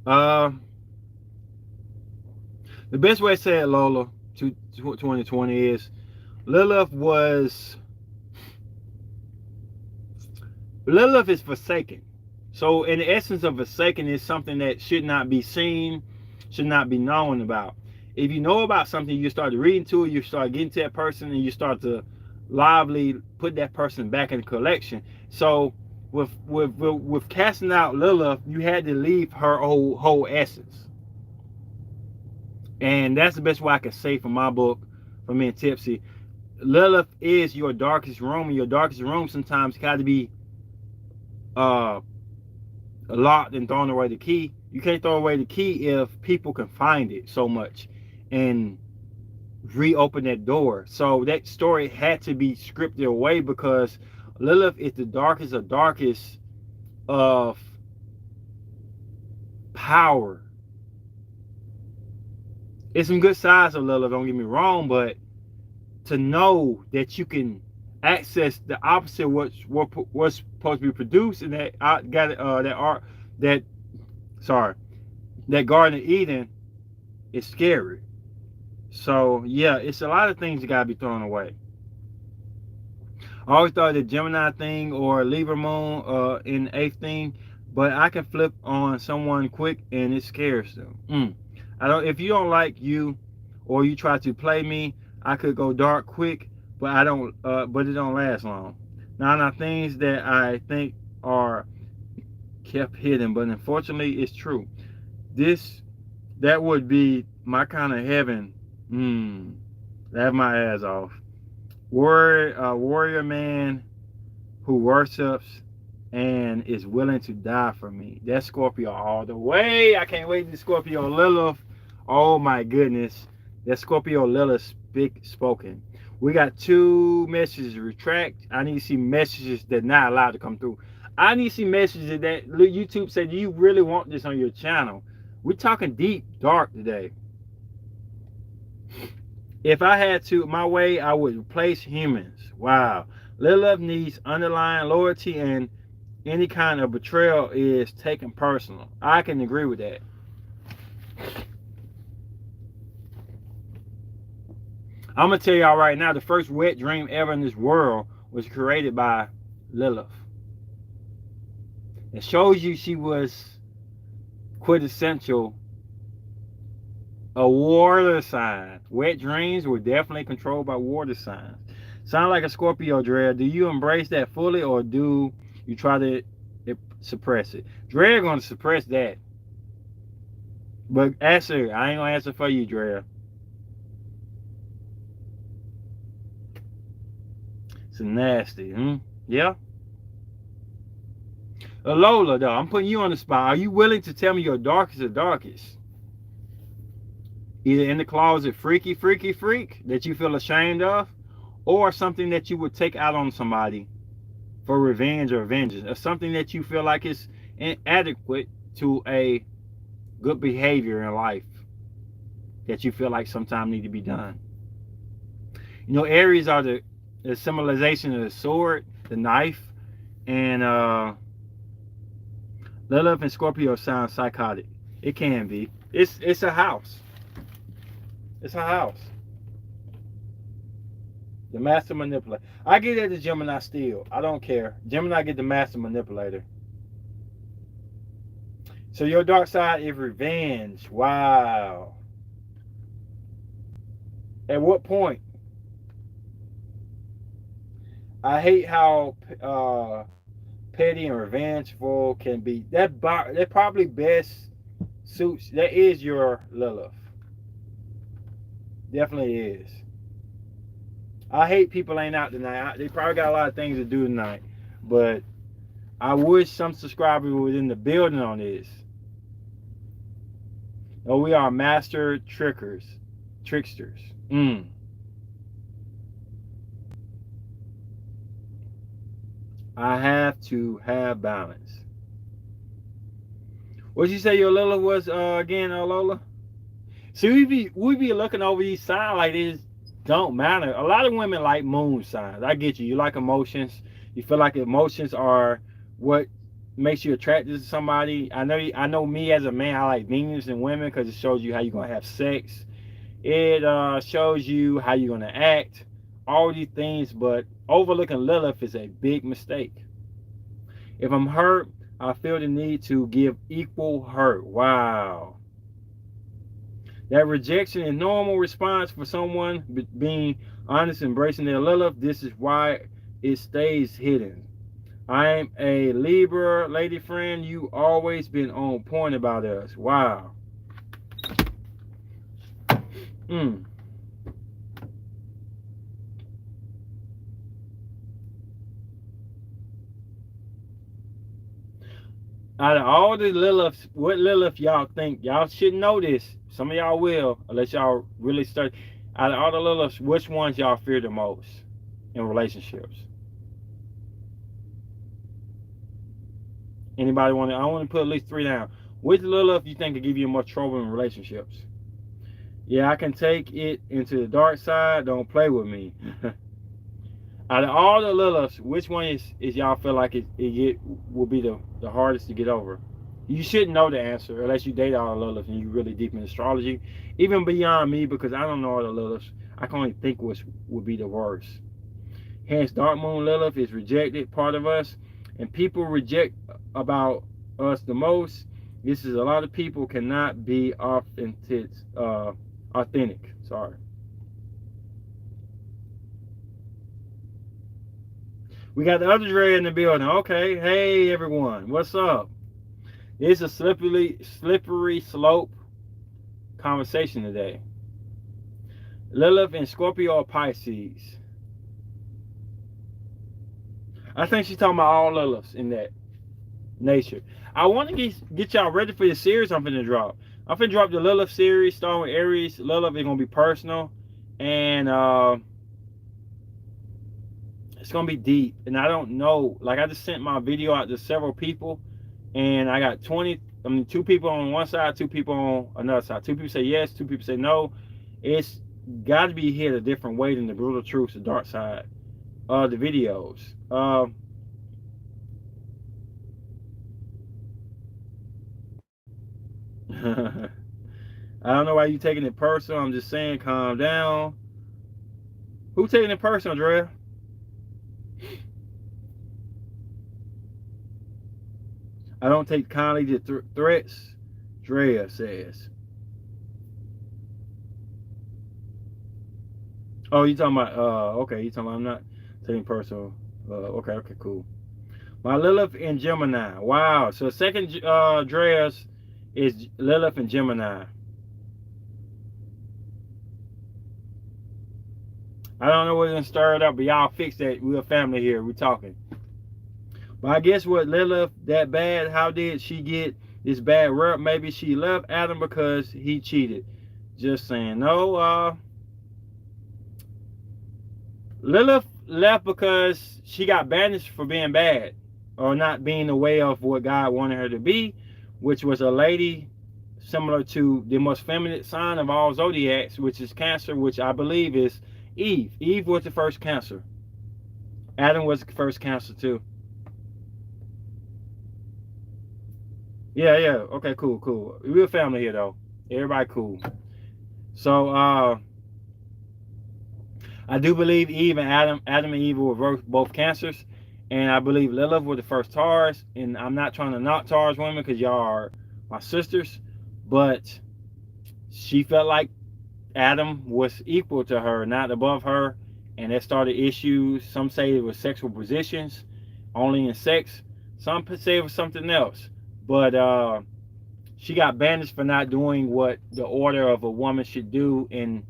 The best way to say it, Lola, to 2020 is Lilith is forsaken. So in the essence of forsaken is something that should not be seen, should not be known about. If you know about something, you start reading to it, you start getting to that person, and you start to lively put that person back in the collection. So with casting out Lilith, you had to leave her whole essence. And that's the best way I can say from my book, from being tipsy. Lilith is your darkest room, and your darkest room sometimes got to be locked and thrown away the key. You can't throw away the key if people can find it so much and reopen that door. So that story had to be scripted away because Lilith is the darkest of power. It's some good sides of Lilith, don't get me wrong, but to know that you can access the opposite of what's supposed to be produced in that Garden of Eden is scary. So yeah, it's a lot of things that gotta be thrown away. I always thought the Gemini thing or Libra moon in 8th thing, but I can flip on someone quick and it scares them. If you don't like you or you try to play me, I could go dark quick, but I don't but it don't last long. Now things that I think are kept hidden, but unfortunately it's true. That would be my kind of heaven. Laugh my ass off. Warrior man who worships and is willing to die for me. That's Scorpio all the way. I can't wait to Scorpio Lilith. Oh my goodness. That's Scorpio Lilith spoken. We got 2 messages to retract. I need to see messages that are not allowed to come through. I need to see messages that YouTube said you really want this on your channel. We're talking deep, dark today. If I had to, my way, I would replace humans. Wow. Lilith needs underlying loyalty, and any kind of betrayal is taken personal. I can agree with that. I'm going to tell y'all right now, the first wet dream ever in this world was created by Lilith. It shows you she was quintessential a water sign. Wet dreams were definitely controlled by water signs. Sound like a Scorpio, Dre. Do you embrace that fully or do you try to suppress it? Dre going to suppress that. But answer, I ain't going to answer for you, Dre. It's nasty, Yeah. Lola, though, I'm putting you on the spot. Are you willing to tell me your darkest of darkest? Either in the closet freaky freak that you feel ashamed of, or something that you would take out on somebody for revenge or vengeance, or something that you feel like is inadequate to a good behavior in life that you feel like sometimes need to be done. You know, Aries are the symbolization of the sword, the knife, and Lilith and Scorpio sound psychotic. It can be. It's a house. It's a house. The master manipulator. I get it to Gemini still. I don't care. Gemini get the master manipulator. So your dark side is revenge. Wow. At what point? I hate how petty and revengeful can be. That probably best suits. That is your Lilith. Definitely is. I hate people ain't out tonight. They probably got a lot of things to do tonight, but I wish some subscribers were in the building on this. Oh, we are master tricksters. I have to have balance. What'd you say your Lilith was again, Lola? See, we be looking over these signs like this don't matter. A lot of women like moon signs. I get you. You like emotions. You feel like emotions are what makes you attracted to somebody. I know me as a man, I like Venus in women because it shows you how you're gonna have sex. It shows you how you're gonna act. All these things, but overlooking Lilith is a big mistake. If I'm hurt, I feel the need to give equal hurt. Wow. That rejection is normal response for someone being honest, embracing their Lilith. This is why it stays hidden. I'm a Libra, lady friend. You always been on point about us. Wow. Out of all the Liliths, what Lilith y'all think? Y'all should know this. Some of y'all will, unless y'all really start. Out of all the Liliths, which ones y'all fear the most in relationships? Anybody want to? I want to put at least 3 down. Which Lilith you think could give you more trouble in relationships? Yeah, I can take it into the dark side. Don't play with me. Out of all the Liliths, which one is y'all feel like it will be the hardest to get over? You shouldn't know the answer unless you date all the Liliths and you really deep in astrology. Even beyond me, because I don't know all the Liliths, I can only think which would be the worst. Hence, Dark Moon Lilith is rejected part of us, and people reject about us the most. This is a lot of people cannot be authentic. Sorry. We got the other Dre in the building. Okay, hey everyone, what's up? It's a slippery slope conversation today. Lilith and Scorpio or Pisces. I think she's talking about all Liliths in that nature. I want to get y'all ready for the series I'm finna drop. I'm finna drop the Lilith series starting with Aries. Lilith is gonna be personal, and it's gonna be deep. And I don't know, like I just sent my video out to several people, and I got 2 people on one side, 2 people on another side. 2 people say yes, 2 people say no. It's got to be hit a different way than the brutal truths, the dark side of the videos. I don't know why you taking it personal. I'm just saying, calm down. Who taking it personal, Drea? I don't take kindly to threats, Drea says. Oh, you talking about, okay, you talking about I'm not taking personal. Okay, cool. My Lilith in Gemini. Wow. So second Drea's is Lilith in Gemini. I don't know what's gonna stir it up, but y'all fix that. We're a family here. We're talking. But I guess what Lilith that bad? How did she get this bad rep? Maybe she left Adam because he cheated. Just saying. No, Lilith left because she got banished for being bad or not being the way of what God wanted her to be, which was a lady similar to the most feminine sign of all zodiacs, which is Cancer, which I believe is Eve. Eve was the first Cancer. Adam was the first Cancer too. Yeah. Okay, cool. We're a family here though. Everybody cool. So I do believe Eve and Adam and Eve were both Cancers, and I believe Lilith were the first Taurus. And I'm not trying to knock Taurus women because y'all are my sisters, but she felt like Adam was equal to her, not above her, and that started issues. Some say it was sexual positions, only in sex. Some say it was something else, but she got banished for not doing what the order of a woman should do in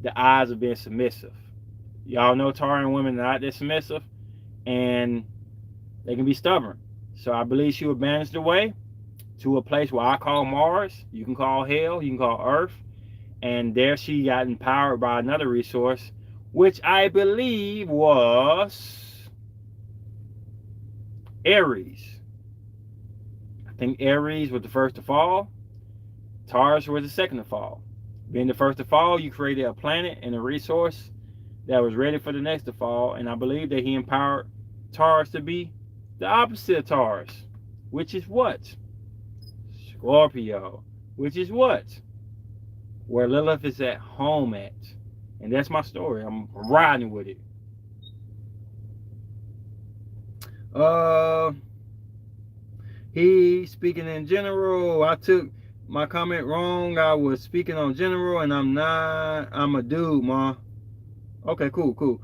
the eyes of being submissive. Y'all know Taurian women are not that submissive, and they can be stubborn. So I believe she was banished away to a place where I call Mars, you can call hell, you can call Earth, and there she got empowered by another resource, which I believe was Aries. I think Aries was the first to fall. Taurus was the second to fall. Being the first to fall, you created a planet and a resource that was ready for the next to fall, and I believe that he empowered Taurus to be the opposite of Taurus, which is what? Scorpio, which is what? Where Lilith is at home at. And that's my story. I'm riding with it. He speaking in general. I took my comment wrong. I was speaking on general, and I'm not. I'm a dude, ma. Okay, cool.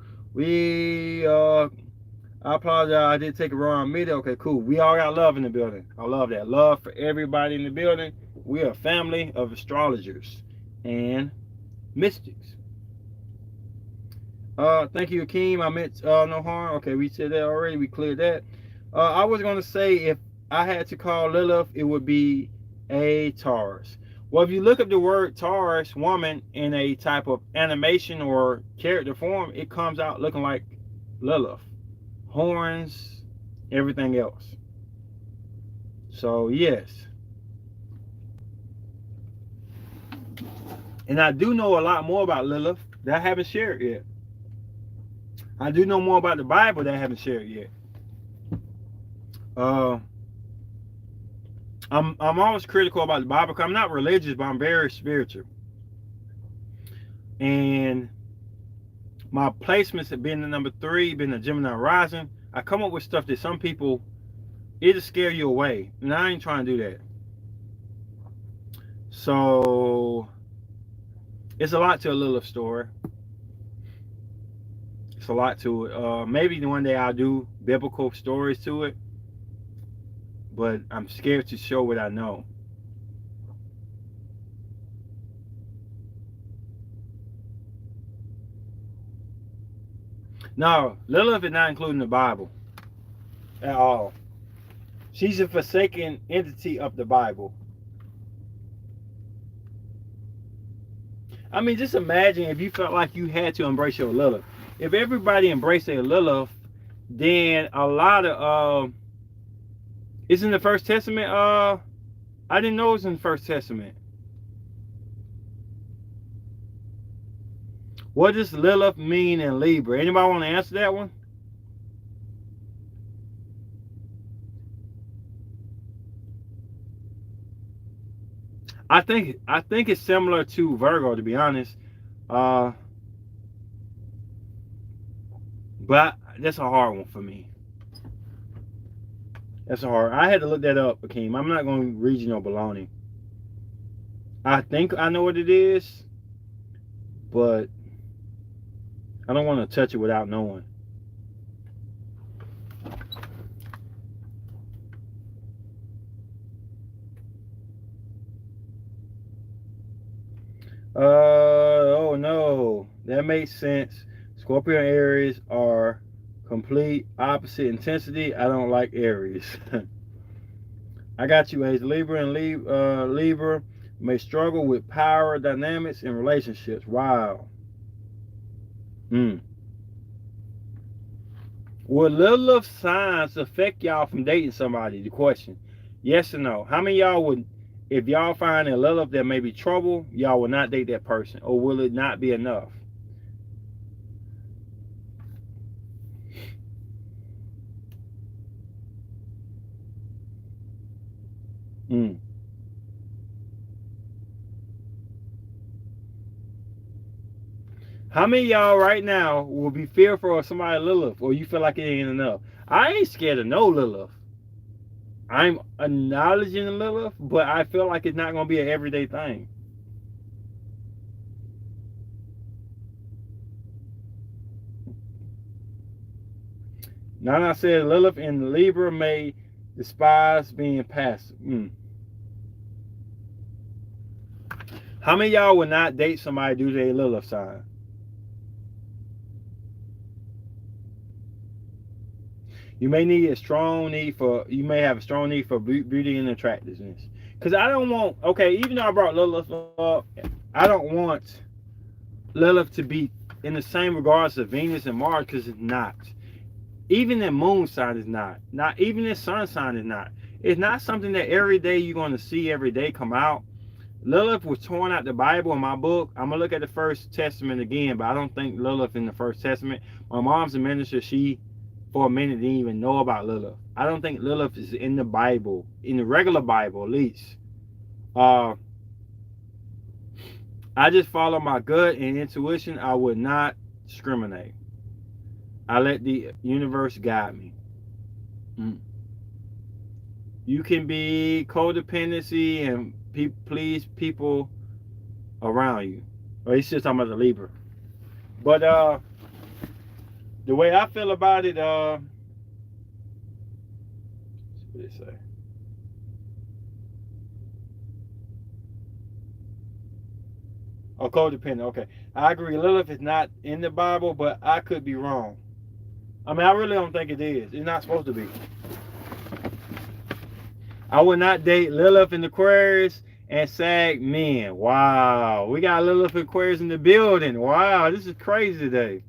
I apologize. I did take it wrong. Media. Okay, cool. We all got love in the building. I love that. Love for everybody in the building. We are a family of astrologers and mystics. Thank you, Akeem. I meant no harm. Okay, we said that already. We cleared that. I was gonna say if I had to call Lilith, it would be a Taurus. Well, if you look up the word Taurus woman in a type of animation or character form, it comes out looking like Lilith. Horns, everything else. So, yes. And I do know a lot more about Lilith that I haven't shared yet. I do know more about the Bible that I haven't shared yet. I'm always critical about the Bible because I'm not religious, but I'm very spiritual. And my placements have been the number 3, been the Gemini rising. I come up with stuff that some people, it'll scare you away. And I ain't trying to do that. So, it's a lot to a Lilith story. It's a lot to it. Maybe one day I'll do biblical stories to it. But I'm scared to show what I know. No, Lilith is not including the Bible at all. She's a forsaken entity of the Bible. I mean, just imagine if you felt like you had to embrace your Lilith. If everybody embraced their Lilith, then a lot of it's in the First Testament. I didn't know it was in the First Testament. What does Lilith mean in Libra? Anybody want to answer that one? I think it's similar to Virgo, to be honest. But that's a hard one for me. That's a hard. I had to look that up, Akeem. I'm not going to read you no baloney. I think I know what it is, but I don't want to touch it without knowing. Oh no, that makes sense. Scorpio and Aries are Complete opposite intensity. I don't like Aries. I got you, Ace. Libra and Libra may struggle with power dynamics in relationships. Wow. Mm. Will Lilith signs affect y'all from dating somebody? The question. Yes or no? How many of y'all would, if y'all find a Lilith there may be trouble, y'all will not date that person? Or will it not be enough? Mm. How many of y'all right now will be fearful of somebody Lilith, or you feel like it ain't enough? I ain't scared of no Lilith. I'm acknowledging Lilith, but I feel like it's not going to be an everyday thing. Nana said Lilith and Libra may despise being passive. How many of y'all would not date somebody due to a Lilith sign? You may have a strong need for beauty and attractiveness. Because I don't want, okay, even though I brought Lilith up, I don't want Lilith to be in the same regards to Venus and Mars, because it's not. Even the moon sign is not. Not even the sun sign is not. It's not something that every day you're going to see every day come out. Lilith was torn out the Bible in my book. I'm going to look at the First Testament again, but I don't think Lilith in the First Testament. My mom's a minister. She, for a minute, didn't even know about Lilith. I don't think Lilith is in the Bible, in the regular Bible at least. I just follow my gut and intuition. I would not discriminate. I let the universe guide me. You can be codependency and please people around you. Or he's still talking about the Libra. But the way I feel about it, what did it say? Oh, codependent. Okay, I agree. Lilith is not in the Bible, but I could be wrong. I mean, I really don't think it is. It's not supposed to be. I would not date Lilith in Aquarius and Sag men. Wow. We got Lilith Aquarius in the building. Wow. This is crazy today.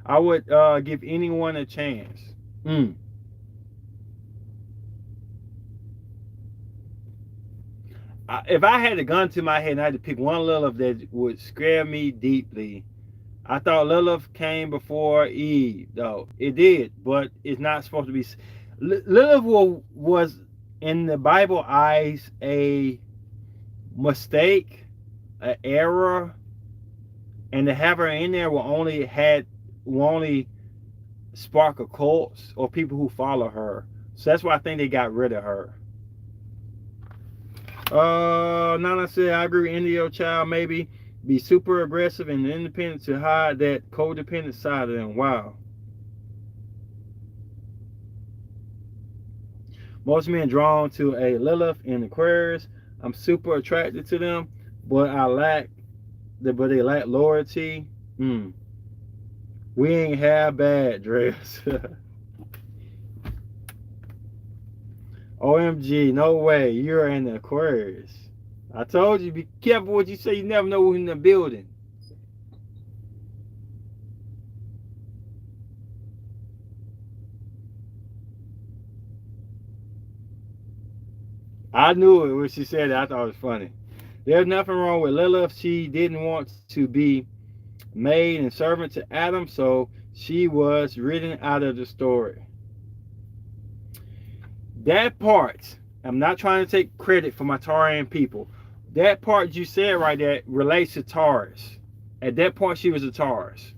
I would give anyone a chance. If I had a gun to my head and I had to pick one Lilith that would scare me deeply, I thought Lilith came before Eve, though. It did, but it's not supposed to be. Lilith was, in the Bible eyes, a mistake, an error, and to have her in there will only spark a cult or people who follow her. So that's why I think they got rid of her. Nana said, I agree. Indio child maybe be super aggressive and independent to hide that codependent side of them. Wow. Most men drawn to a Lilith in Aquarius. I'm super attracted to them, but they lack loyalty. We ain't have bad dress. OMG, no way. You're in the Aquarius. I told you, be careful what you say. You never know who's in the building. I knew it when she said it. I thought it was funny. There's nothing wrong with Lilith. She didn't want to be maid and servant to Adam, so she was written out of the story. That part, I'm not trying to take credit for my Taurean people. That part you said right there relates to Taurus. At that point, she was a Taurus.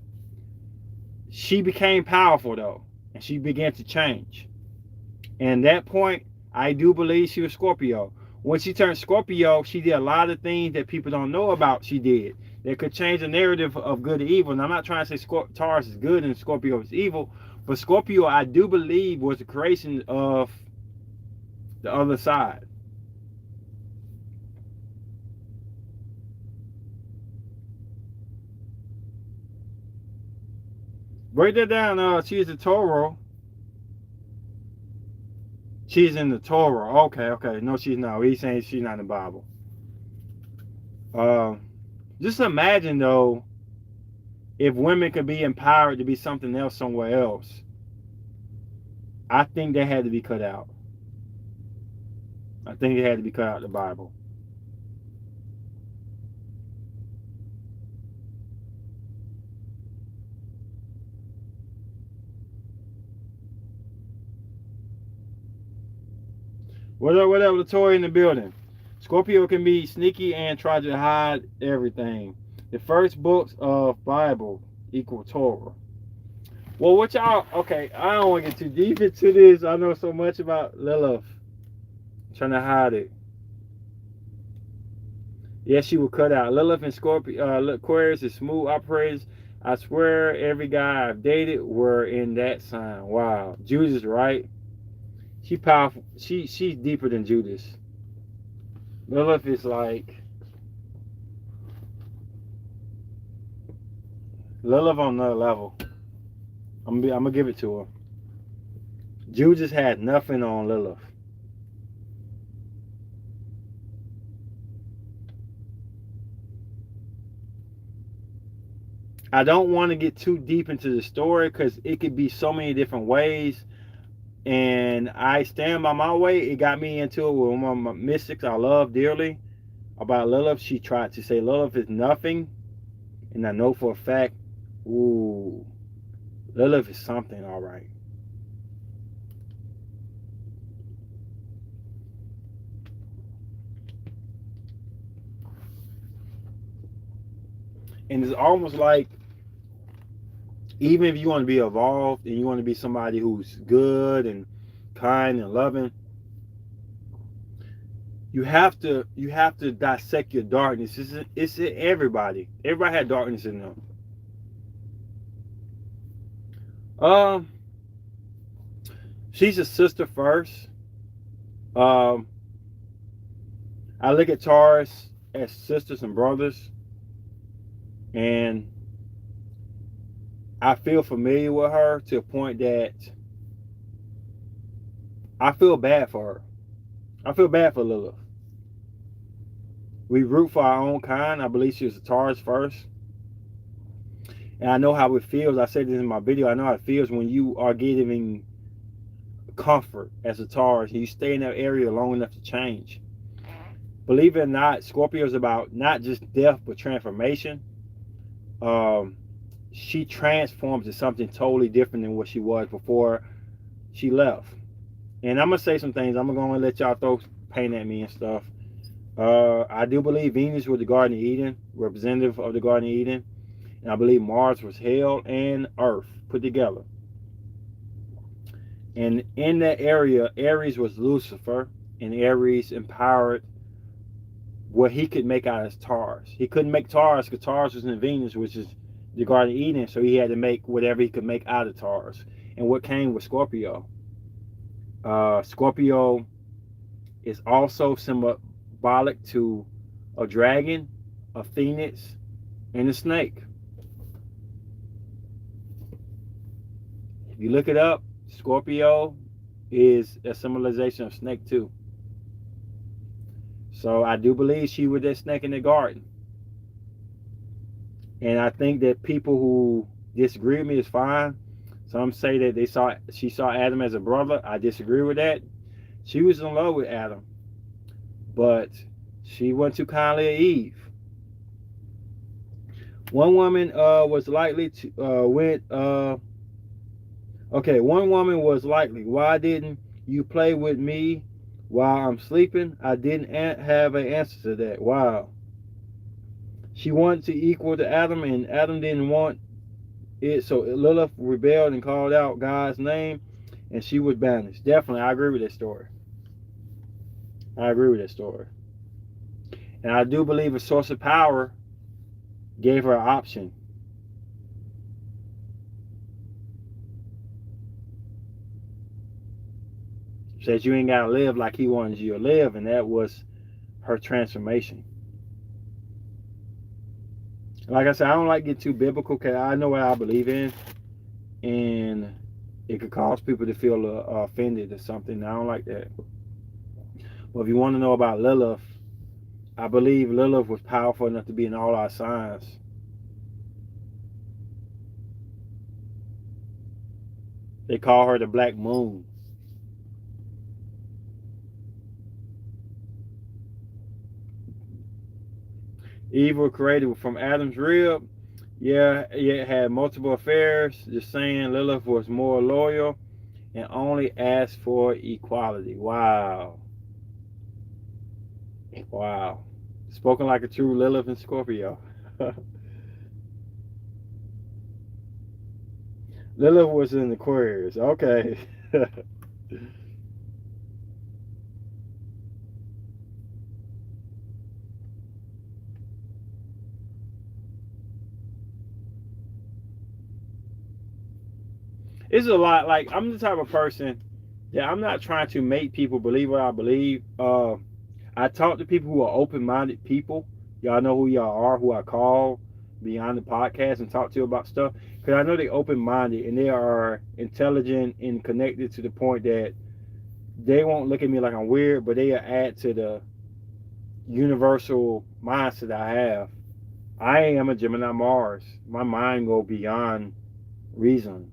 She became powerful, though, and she began to change. And at that point, I do believe she was Scorpio. When she turned Scorpio, she did a lot of things that people don't know about she did. That could change the narrative of good and evil. And I'm not trying to say Taurus is good and Scorpio is evil, but Scorpio, I do believe, was the creation of the other side. Break that down. She's the Torah. She's in the Torah. Okay. No, she's not. He's saying she's not in the Bible. Just imagine though, if women could be empowered to be something else somewhere else. I think they had to be cut out. I think they had to be cut out of the Bible. What up, Latoya in the building. Scorpio can be sneaky and try to hide everything. The first books of Bible equal Torah. Well, what y'all, okay, I don't want to get too deep into this. I know so much about Lilith. Trying to hide it. Yes, she will cut out. Lilith and Scorpio, Aquarius is smooth operators. I swear every guy I've dated were in that sign. Wow. Judas, right? She powerful. She's deeper than Judas. Lilith is like Lilith on another level. I'm gonna give it to her. Judas had nothing on Lilith. I don't want to get too deep into the story because it could be so many different ways. And I stand by my way. It got me into it with one of my mystics I love dearly about Lilith. She tried to say Lilith is nothing. And I know for a fact, ooh, Lilith is something, all right. And it's almost like, even if you want to be evolved and you want to be somebody who's good and kind and loving, you have to dissect your darkness. It's in everybody. Everybody had darkness in them. She's a sister first. I look at Taurus as sisters and brothers, and I feel familiar with her to a point that I feel bad for her. I feel bad for Lilith. We root for our own kind. I believe she was a Taurus first. And I know how it feels. I said this in my video. I know how it feels when you are getting comfort as a Taurus and you stay in that area long enough to change. Believe it or not, Scorpio is about not just death but transformation. She transforms to something totally different than what she was before she left. And I'm going to say some things. I'm going to let y'all throw pain at me and stuff. I do believe Venus was the Garden of Eden, representative of the Garden of Eden. And I believe Mars was hell and Earth put together. And in that area, Aries was Lucifer. And Aries empowered what he could make out of Taurus. He couldn't make Taurus because Taurus was in Venus, which is the Garden of Eden, so he had to make whatever he could make out of Taurus. And what came with Scorpio? Scorpio is also symbolic to a dragon, a phoenix, and a snake. If you look it up, Scorpio is a symbolization of snake too. So I do believe she was that snake in the garden. And I think that people who disagree with me is fine. Some say that she saw Adam as a brother. I disagree with that. She was in love with Adam, but she wasn't too kindly of Eve. One woman was likely to one woman was likely. Why didn't you play with me while I'm sleeping? I didn't have an answer to that. Wow. She wanted to equal to Adam, and Adam didn't want it, so Lilith rebelled and called out God's name, and she was banished. Definitely, I agree with that story. And I do believe a source of power gave her an option. Says you ain't got to live like he wanted you to live, and that was her transformation. Like I said, I don't like to get too biblical because I know what I believe in. and it could cause people to feel offended or something. I don't like that. But if you want to know about Lilith, I believe Lilith was powerful enough to be in all our signs. They call her the Black Moon. Evil created from Adam's rib. Yeah, it had multiple affairs. Just saying, Lilith was more loyal and only asked for equality. Wow. Wow. Spoken like a true Lilith and Scorpio. Lilith was in Aquarius. Okay. It's a lot. Like, I'm the type of person that I'm not trying to make people believe what I believe. I talk to people who are open-minded people. Y'all know who y'all are, who I call beyond the podcast and talk to about stuff. Because I know they're open-minded and they are intelligent and connected to the point that they won't look at me like I'm weird, but they add to the universal mindset I have. I am a Gemini Mars. My mind go beyond reasoning.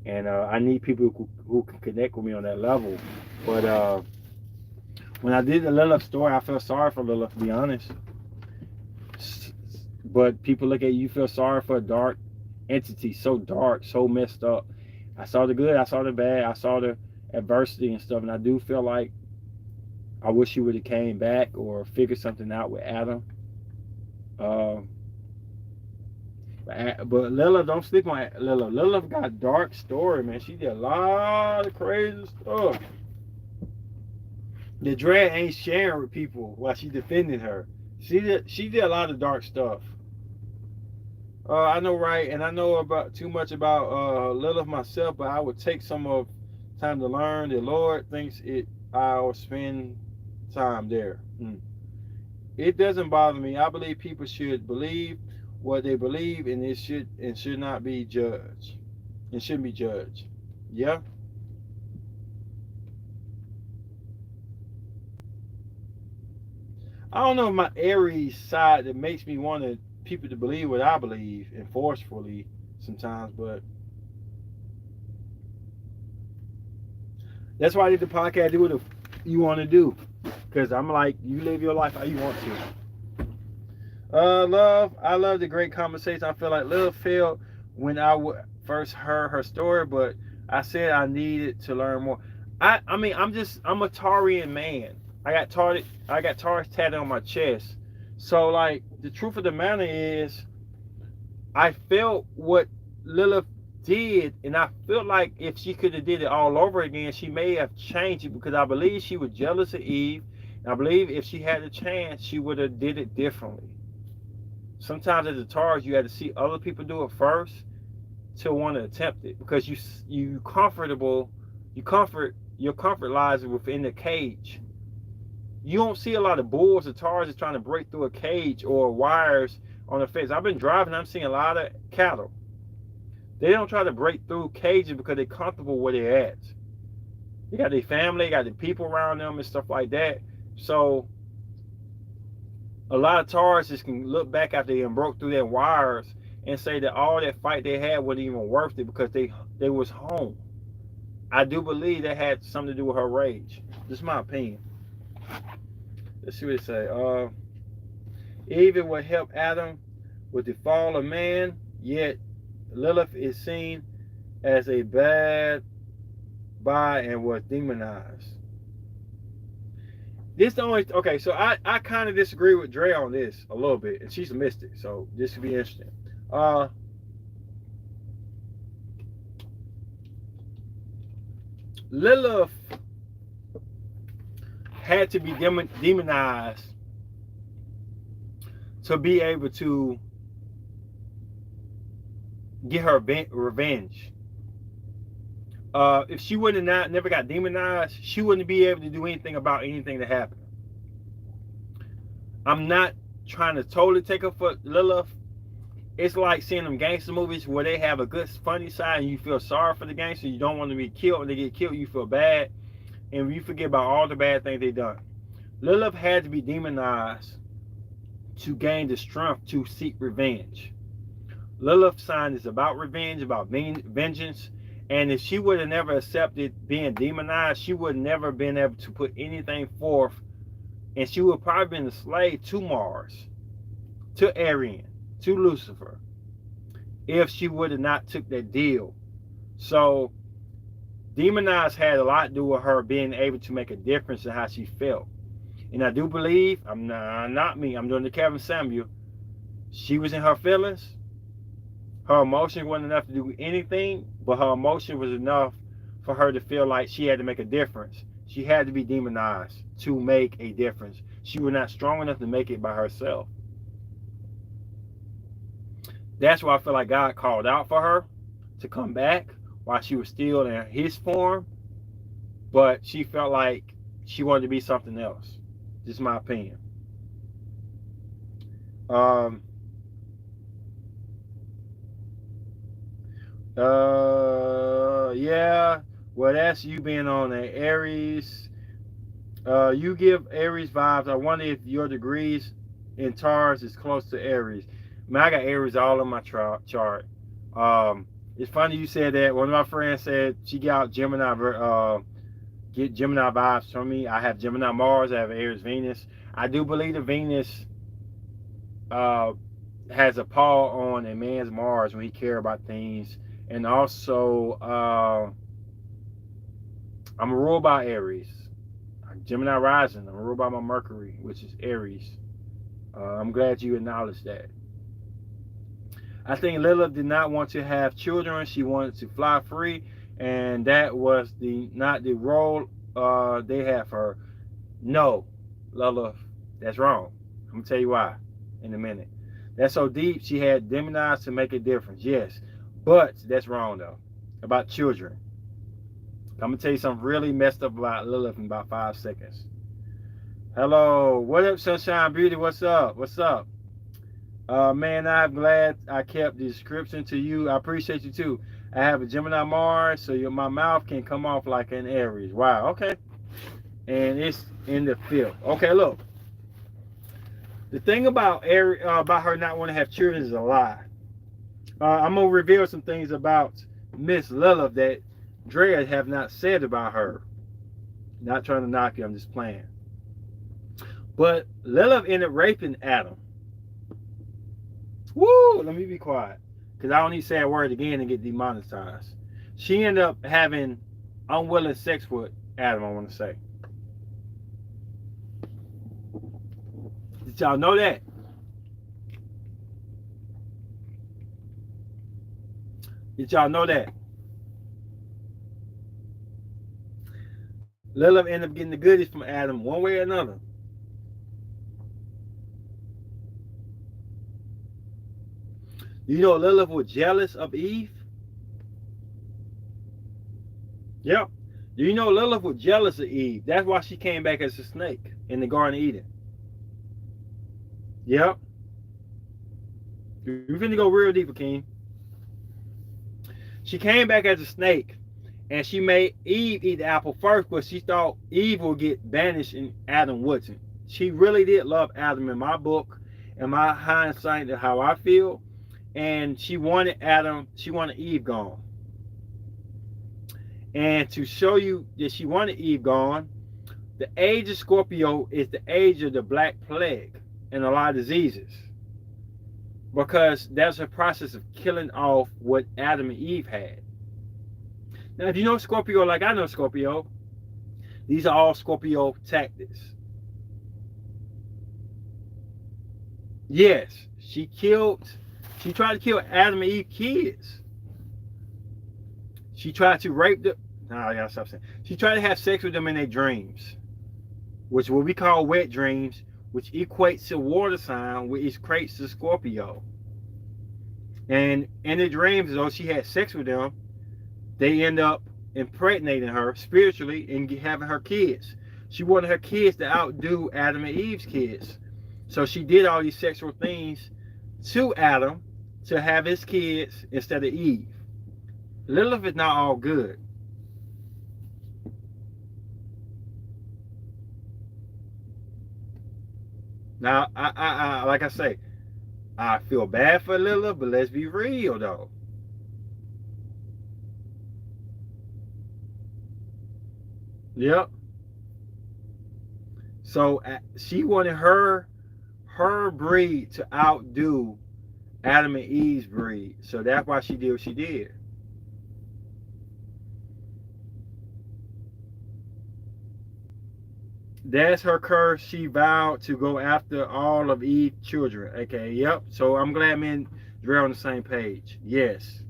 And I need people who can connect with me on that level. But when I did the Lilith story, I felt sorry for Lilith, to be honest. But people look at you feel sorry for a dark entity, so dark, so messed up. I saw the good, I saw the bad, I saw the adversity and stuff, and I do feel like I wish you would have came back or figured something out with Adam. But Lilith, don't sleep on Lilith. Lilith got a dark story, man. She did a lot of crazy stuff. The dread ain't sharing with people while she defending her. She did a lot of dark stuff. I know, right? And I know about too much about Lilith myself, but I would take some of time to learn. The Lord thinks I'll spend time there. It doesn't bother me. I believe people should believe what they believe, and it should not be judged. It shouldn't be judged. Yeah. I don't know my Aries side that makes me want people to believe what I believe and forcefully sometimes, but that's why I did the podcast. Do what you want to do, because I'm like, you live your life how you want to. Love, I love the great conversation. I feel like Love failed when I first heard her story, but I said I needed to learn more. I mean, I'm a Taurian man. I got Taurus tatted on my chest. So, like, the truth of the matter is, I felt what Lilith did, and I felt like if she could have did it all over again, she may have changed it, because I believe she was jealous of Eve. And I believe if she had a chance, she would have did it differently. Sometimes as a Taurus, you had to see other people do it first to want to attempt it, because your comfort lies within the cage. You don't see a lot of bulls or Taurus trying to break through a cage or wires on the fence. I've been driving, I'm seeing a lot of cattle. They don't try to break through cages because they're comfortable where they're at. They got their family, they got the people around them and stuff like that. So a lot of Tauruses can look back after they broke through their wires and say that all that fight they had wasn't even worth it, because they was home. I do believe that had something to do with her rage. This is my opinion. Let's see what it say. Eve would help Adam with the fall of man, yet Lilith is seen as a bad by and was demonized. This the only okay. So I kind of disagree with Dre on this a little bit, and she's a mystic, so this could be interesting. Lilith had to be demonized to be able to get her revenge. If she wouldn't have never got demonized, she wouldn't be able to do anything about anything that happened. I'm not trying to totally take her for Lilith, it's like seeing them gangster movies where they have a good funny side and you feel sorry for the gangster. You don't want to be killed. When they get killed, you feel bad, and you forget about all the bad things they done. Lilith had to be demonized to gain the strength to seek revenge. Lilith's sign is about revenge, about vengeance. And if she would have never accepted being demonized, she would have never been able to put anything forth. And she would have probably been a slave to Mars, to Arian, to Lucifer, if she would have not took that deal. So demonized had a lot to do with her being able to make a difference in how she felt. And I do believe, I'm not me, I'm doing the Kevin Samuel, she was in her feelings. Her emotion wasn't enough to do anything, but her emotion was enough for her to feel like she had to make a difference. She had to be demonized to make a difference. She was not strong enough to make it by herself. That's why I feel like God called out for her to come back while she was still in his form, but she felt like she wanted to be something else. Just my opinion. Yeah. Well, that's you being on an Aries. You give Aries vibes. I wonder if your degrees in Taurus is close to Aries. Man, I got Aries all on my chart. It's funny you said that. One of my friends said she got Gemini, get Gemini vibes from me. I have Gemini Mars. I have Aries Venus. I do believe the Venus has a paw on a man's Mars when he cares about things. And also, I'm ruled by Aries. Gemini rising. I'm ruled by my Mercury, which is Aries. I'm glad you acknowledged that. I think Lilith did not want to have children. She wanted to fly free, and that was not the role they had for her. No, Lilith, that's wrong. I'm gonna tell you why in a minute. That's so deep. She had demonized to make a difference. Yes, but that's wrong though. About children. I'm gonna tell you something really messed up about Lilith in about 5 seconds. Hello, what up, Sunshine Beauty? What's up? What's up? Man, I'm glad I kept the description to you. I appreciate you too. I have a Gemini Mars, so my mouth can come off like an Aries. Wow, okay. And it's in the field. Okay, look. The thing about her not wanting to have children is a lie. I'm gonna reveal some things about Miss Lilith that Drea have not said about her. Not trying to knock you, I'm just playing. But Lilith ended up raping Adam. Woo! Let me be quiet, because I don't need to say a word again and get demonetized. She ended up having unwilling sex with Adam, I want to say. Did y'all know that? Did y'all know that? Lilith ended up getting the goodies from Adam one way or another. You know Lilith was jealous of Eve? Yep. Do you know Lilith was jealous of Eve? That's why she came back as a snake in the Garden of Eden. Yep. You're finna go real deep, King. She came back as a snake, and she made Eve eat the apple first, but she thought Eve would get banished and Adam wouldn't. She really did love Adam in my book, in my hindsight of how I feel. And she wanted Eve gone. And to show you that she wanted Eve gone, the age of Scorpio is the age of the Black Plague and a lot of diseases. Because that's a process of killing off what Adam and Eve had. Now, if you know Scorpio like I know Scorpio, these are all Scorpio tactics. Yes, she tried to kill Adam and Eve kids. She tried to rape them. No, I gotta stop saying. She tried to have sex with them in their dreams, which what we call wet dreams, which equates to water sign, which equates to Scorpio. And in the dreams, though she had sex with them, they end up impregnating her spiritually and having her kids. She wanted her kids to outdo Adam and Eve's kids. So she did all these sexual things to Adam to have his kids instead of Eve. Lilith is not all good. Now, I like I say, I feel bad for Lilith, but let's be real though. Yep. So she wanted her breed to outdo Adam and Eve's breed. So that's why she did what she did. That's her curse. She vowed to go after all of Eve's children. Okay, yep. So I'm glad me and Dre on the same page. Yes.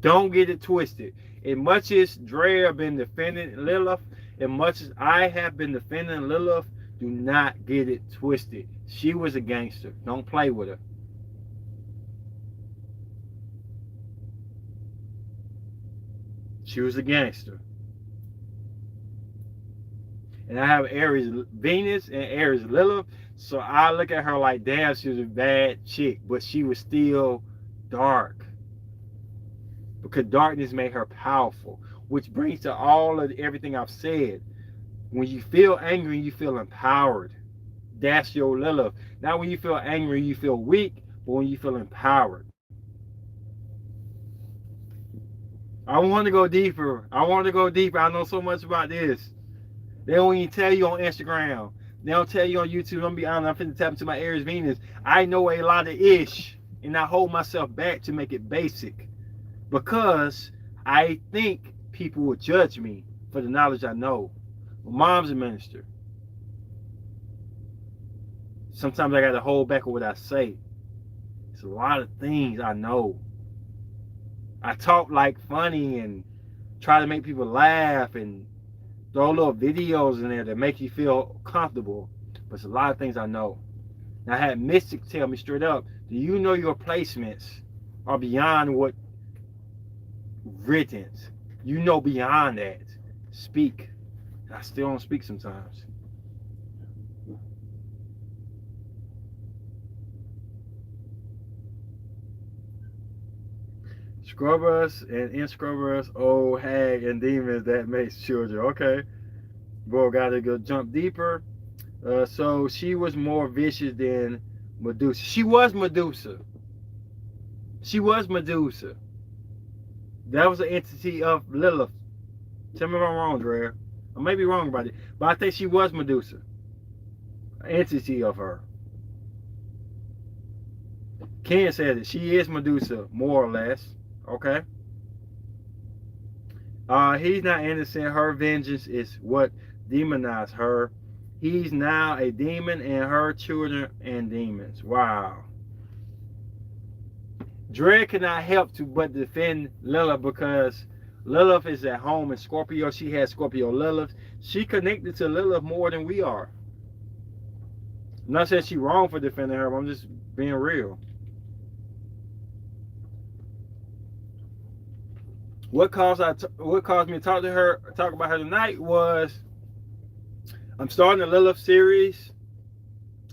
Don't get it twisted. As much as Dre have been defending Lilith, as much as I have been defending Lilith, do not get it twisted. She was a gangster. Don't play with her. She was a gangster. And I have Aries Venus and Aries Lilith, so I look at her like, damn, she was a bad chick, but she was still dark. Because darkness made her powerful, which brings to all of everything I've said. When you feel angry, you feel empowered. That's your Lilith. Not when you feel angry, you feel weak, but when you feel empowered. I want to go deeper. I I know so much about this. They don't even tell you on Instagram. They don't tell you on YouTube. Don't be honest. I'm finna tap into my Aries Venus. I know a lot of ish, and I hold myself back to make it basic, because I think people will judge me for the knowledge I know. My mom's a minister. Sometimes I got to hold back on what I say. It's a lot of things I know. I talk like funny and try to make people laugh and throw little videos in there that make you feel comfortable. But it's a lot of things I know. And I had Mystic tell me straight up, do you know your placements are beyond what written? You know beyond that. Speak. I still don't speak sometimes. Scrubbers and in Scrubbers, old hag and demons that makes children. Okay. Bro, gotta go jump deeper. So she was more vicious than Medusa. She was Medusa. She was Medusa. That was an entity of Lilith. Tell me if I'm wrong, Dre. I may be wrong about it, but I think she was Medusa. An entity of her. Ken said it. She is Medusa, more or less. Okay. He's not innocent. Her vengeance is what demonized her. He's now a demon, and her children and demons. Wow. Dre cannot help to but defend Lilith, because Lilith is at home in Scorpio. She has Scorpio Lilith. She connected to Lilith more than we are. I'm not saying she's wrong for defending her, but I'm just being real. What caused me to talk about her tonight was I'm starting a Lilith series.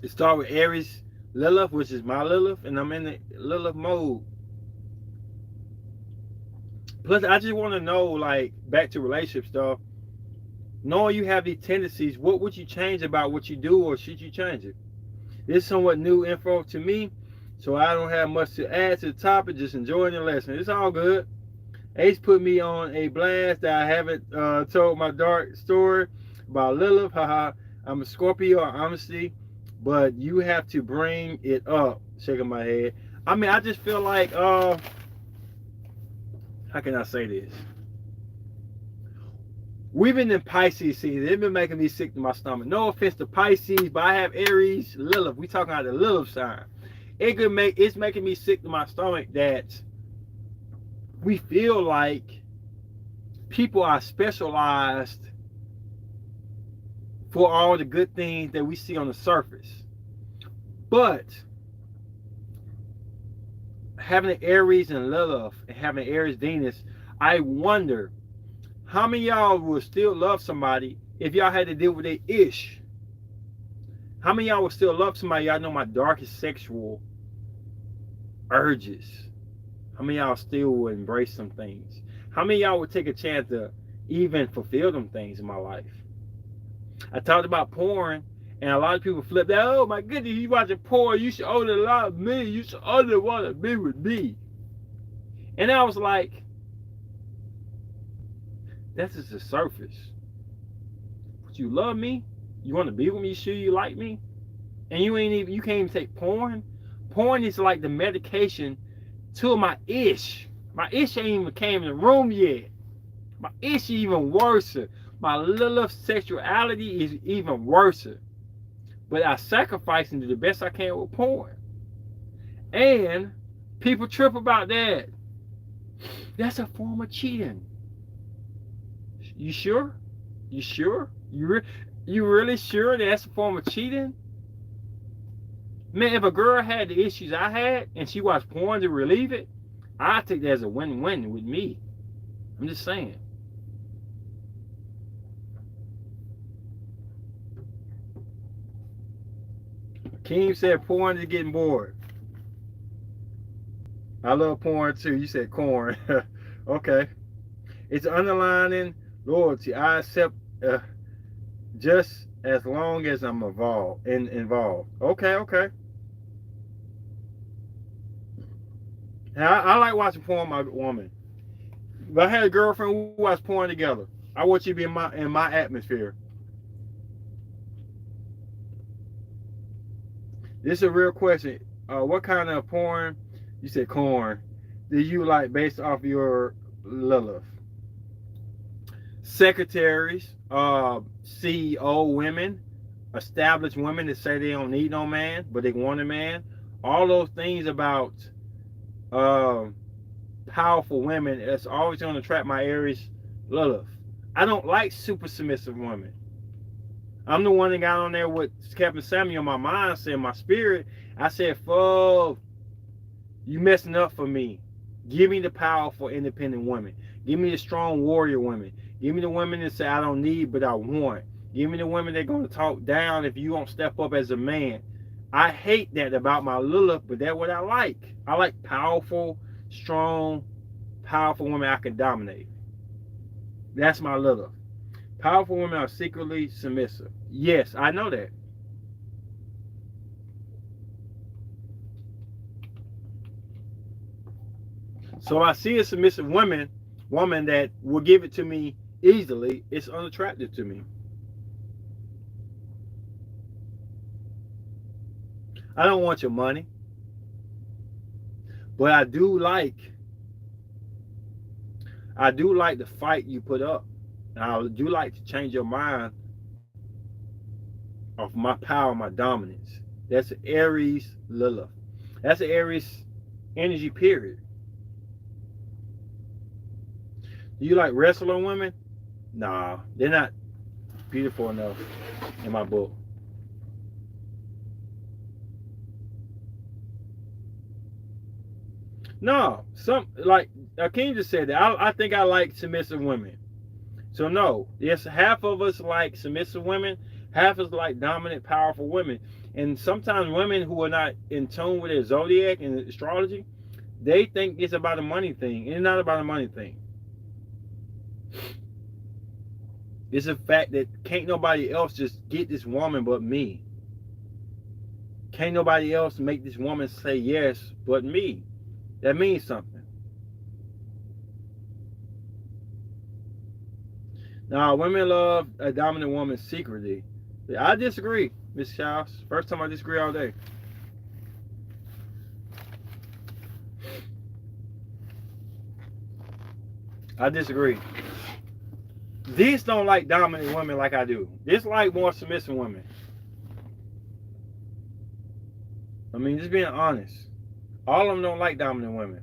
It started with Aries Lilith, which is my Lilith, and I'm in the Lilith mode. Plus, I just want to know, like, back to relationship stuff. Knowing you have these tendencies, what would you change about what you do, or should you change it? This is somewhat new info to me, so I don't have much to add to the topic. Just enjoying the lesson. It's all good. Ace put me on a blast that I haven't told my dark story about Lilith. Haha, I'm a Scorpio, honestly, but you have to bring it up. Shaking my head. I mean, I just feel like, how can I say this? We've been in Pisces season. It's been making me sick to my stomach. No offense to Pisces, but I have Aries Lilith. We talking about the Lilith sign. It's making me sick to my stomach that we feel like people are specialized for all the good things that we see on the surface. But having an Aries and Lilith and having Aries Venus, I wonder how many of y'all would still love somebody if y'all had to deal with their ish? How many of y'all would still love somebody? Y'all know my darkest sexual urges? How many of y'all still would embrace some things? How many of y'all would take a chance to even fulfill them things in my life? I talked about porn, and a lot of people flip that. Oh my goodness, you watching porn? You should only love me. You should only want to be with me. And I was like, that's just the surface. But you love me? You want to be with me? You sure you like me? And you can't even take porn. Porn is like the medication to my ish. My ish ain't even came in the room yet. My ish is even worse. My little sexuality is even worse. But I sacrifice and do the best I can with porn. And people trip about that. That's a form of cheating. You sure? You sure? You really sure that's a form of cheating? Man, if a girl had the issues I had and she watched porn to relieve it, I take that as a win-win with me. I'm just saying. Keem said porn is getting bored. I love porn too. You said corn. Okay. It's underlining loyalty. I accept just as long as I'm involved. Okay. I like watching porn with my woman. If I had a girlfriend who watched porn together, I want you to be in my atmosphere. This is a real question. What kind of porn? You said corn. Do you like based off your Lilith? Secretaries, CEO women, established women that say they don't need no man, but they want a man. All those things about powerful women, it's always going to attract my Aries Lilith. I don't like super submissive women. I'm the one that got on there with Captain Samuel in my mind, saying my spirit. I said, "Fuck, you messing up for me. Give me the powerful, independent women. Give me the strong warrior women. Give me the women that say I don't need, but I want. Give me the women that are going to talk down if you don't step up as a man." I hate that about my Lilith, but that's what I like. I like powerful, strong, powerful women I can dominate. That's my Lilith. Powerful women are secretly submissive. Yes, I know that. So I see a submissive woman that will give it to me easily. It's unattractive to me. I don't want your money, but I do like the fight you put up. I do like to change your mind of my power, my dominance. That's an Aries Lilith. That's an Aries energy, period. Do you like wrestling women? Nah, they're not beautiful enough in my book. No, some like Akeem just said that. I think I like submissive women. So no, yes, half of us like submissive women, half is like dominant, powerful women. And sometimes women who are not in tune with their zodiac and astrology, they think it's about a money thing. It's not about a money thing. It's a fact that can't nobody else just get this woman but me. Can't nobody else make this woman say yes but me. That means something. Now, women love a dominant woman secretly. I disagree, Miss Childs. First time I disagree all day. I disagree. These don't like dominant women like I do. This like more submissive women. I mean, just being honest. All of them don't like dominant women.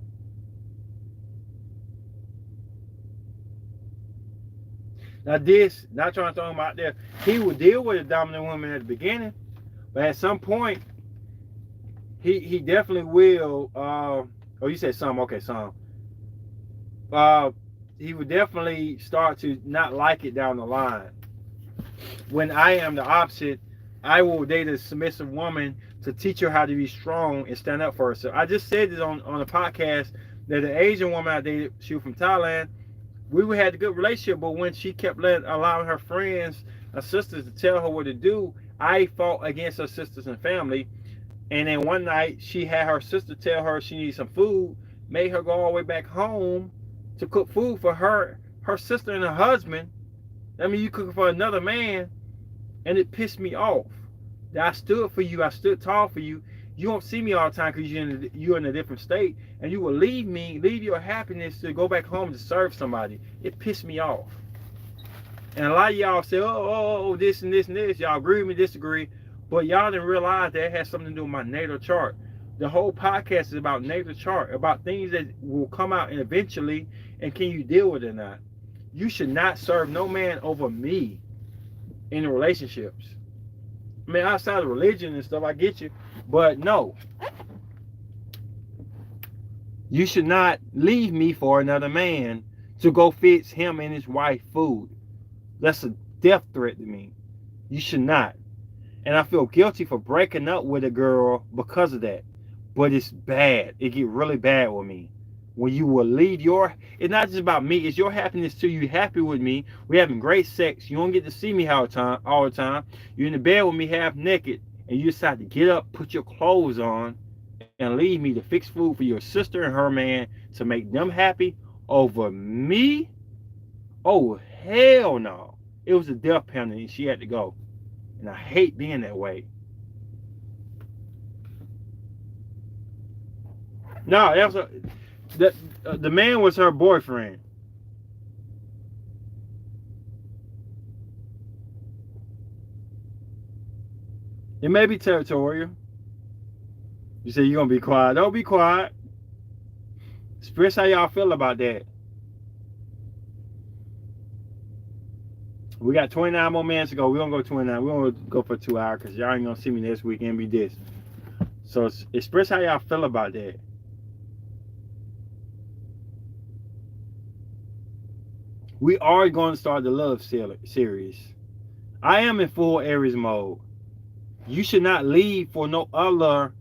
Now this, not trying to throw him out there, he would deal with a dominant woman at the beginning, but at some point, he definitely will. Oh, you said some. Okay, some. He would definitely start to not like it down the line. When I am the opposite, I will date a submissive woman to teach her how to be strong and stand up for herself. I just said this on a podcast that the Asian woman I dated, she was from Thailand. We had a good relationship, but when she kept allowing her friends, her sisters, to tell her what to do, I fought against her sisters and family. And then one night, she had her sister tell her she needs some food, made her go all the way back home to cook food for her sister and her husband. I mean, you cooking for another man, and it pissed me off. That I stood for you, I stood tall for you. You don't see me all the time because you're in a different state, and you will leave your happiness to go back home to serve somebody. It pissed me off. And a lot of y'all say, oh, this and this and this. Y'all agree with me, disagree. But y'all didn't realize that it has something to do with my natal chart. The whole podcast is about natal chart, about things that will come out and eventually, and can you deal with it or not? You should not serve no man over me in relationships. I mean, outside of religion and stuff, I get you. But no. You should not leave me for another man to go fix him and his wife food. That's a death threat to me. You should not. And I feel guilty for breaking up with a girl because of that. But it's bad. It get really bad with me. When you will leave it's not just about me, it's your happiness too. You happy with me. We're having great sex. You don't get to see me all the time. You're in the bed with me half naked, and you decide to get up, put your clothes on, and leave me to fix food for your sister and her man to make them happy over me? Oh, hell no. It was a death penalty and she had to go. And I hate being that way. No, the man was her boyfriend. It may be territorial. You say you're going to be quiet. Don't be quiet. Express how y'all feel about that. We got 29 more minutes to go. We're going to go 29. We're going to go for 2 hours because y'all ain't going to see me next week and be this. So express how y'all feel about that. We are going to start the love series. I am in full Aries mode. You should not leave for no other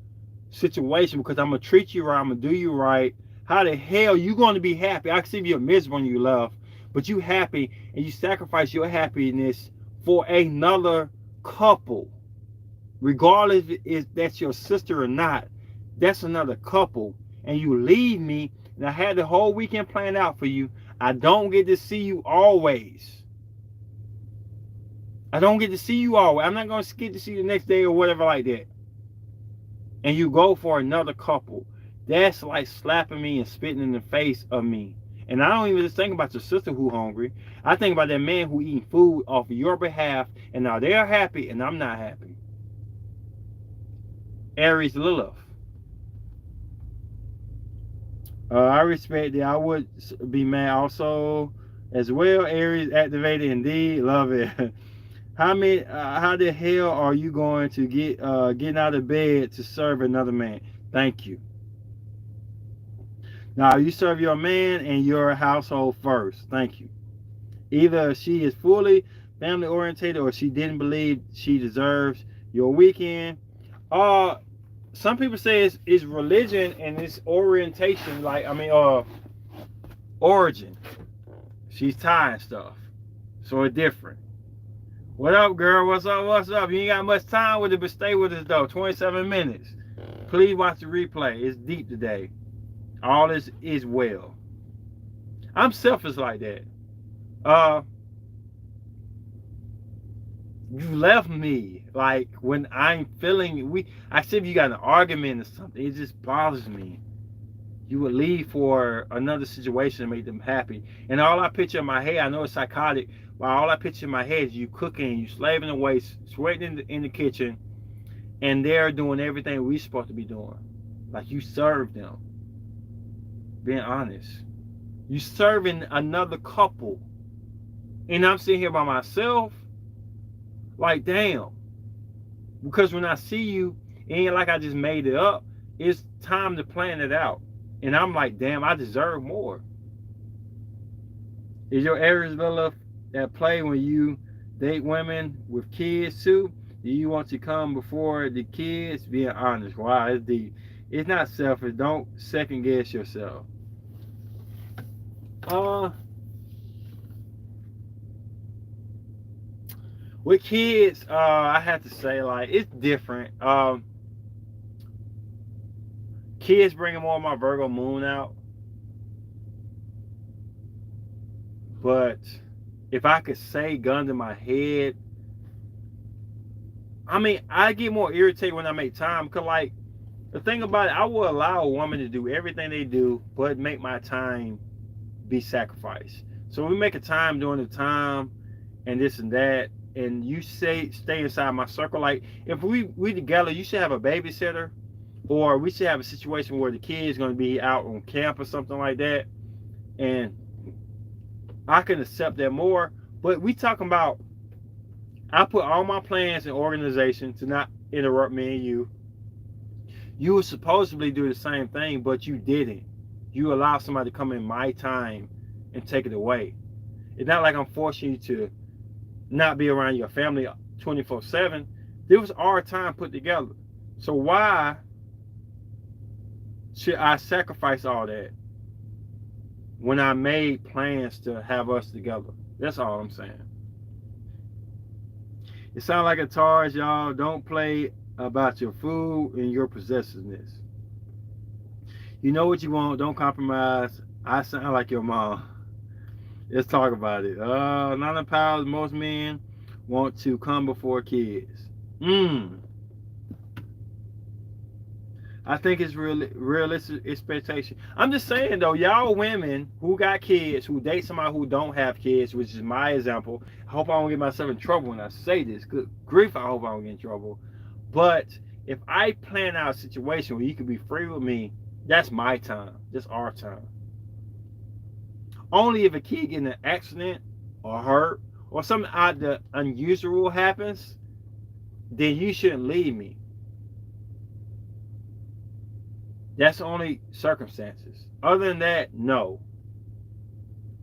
situation because I'm going to treat you right. I'm going to do you right. How the hell you going to be happy? I can see you're miserable when you love, but you happy and you sacrifice your happiness for another couple. Regardless if that's your sister or not, that's another couple. And you leave me, and I had the whole weekend planned out for you. I don't get to see you always. I don't get to see you always. I'm not going to get to see you the next day or whatever like that. And you go for another couple. That's like slapping me and spitting in the face of me. And I don't even just think about your sister who hungry. I think about that man who eating food off of your behalf. And now they're happy and I'm not happy. Aries Lilith. I respect that. I would be mad also as well. Aries activated indeed. Love it. How the hell are you going to getting out of bed to serve another man? Thank you. Now you serve your man and your household first. Thank you. Either she is fully family oriented or she didn't believe she deserves your weekend. Some people say it's religion and it's orientation, origin. She's Thai and stuff. So it's different. What up, girl? What's up? You ain't got much time with it, but stay with us though. 27 minutes. Please watch the replay. It's deep today. All this is well. I'm selfish like that. You left me like when I'm feeling I said if you got an argument or something, it just bothers me. You would leave for another situation to make them happy. And all I picture in my head, I know it's psychotic, but all I picture in my head is you cooking, you slaving away, sweating in the kitchen, and they're doing everything we're supposed to be doing. Like you serve them. Being honest. You serving another couple. And I'm sitting here by myself. Like, damn. Because when I see you, it ain't like I just made it up. It's time to plan it out. And I'm like, damn, I deserve more. Is your Aries Lilith at play when you date women with kids too? Do you want to come before the kids? Being honest. Wow, it's deep. It's not selfish. Don't second guess yourself. Uh, with kids, I have to say, like, it's different. Kids bringing more of my Virgo moon out, but if I could say gun to my head, I mean, I get more irritated when I make time, because, like, the thing about it, I will allow a woman to do everything they do, but make my time be sacrificed. So we make a time during the time and this and that, and you say stay inside my circle. Like, if we together, you should have a babysitter, or we should have a situation where the kid's going to be out on camp or something like that, and I can accept that more. But we talking about, I put all my plans in organization to not interrupt me and you. You were supposedly do the same thing, but you didn't. You allow somebody to come in my time and take it away. It's not like I'm forcing you to not be around your family 24/7. This was our time put together. So why should I sacrifice all that when I made plans to have us together? That's all I'm saying. It sounds like a Taurus, y'all. Don't play about your food and your possessiveness. You know what you want. Don't compromise. I sound like your mom. Let's talk about it. Nine of Pounds. Most men want to come before kids. I think it's realistic expectation. I'm just saying though, y'all women who got kids, who date somebody who don't have kids, which is my example. I hope I don't get myself in trouble when I say this. Good grief, I hope I don't get in trouble. But if I plan out a situation where you can be free with me, that's my time. That's our time. Only if a kid get in an accident or hurt or something out the unusual happens, then you shouldn't leave me. That's the only circumstances. Other than that, no.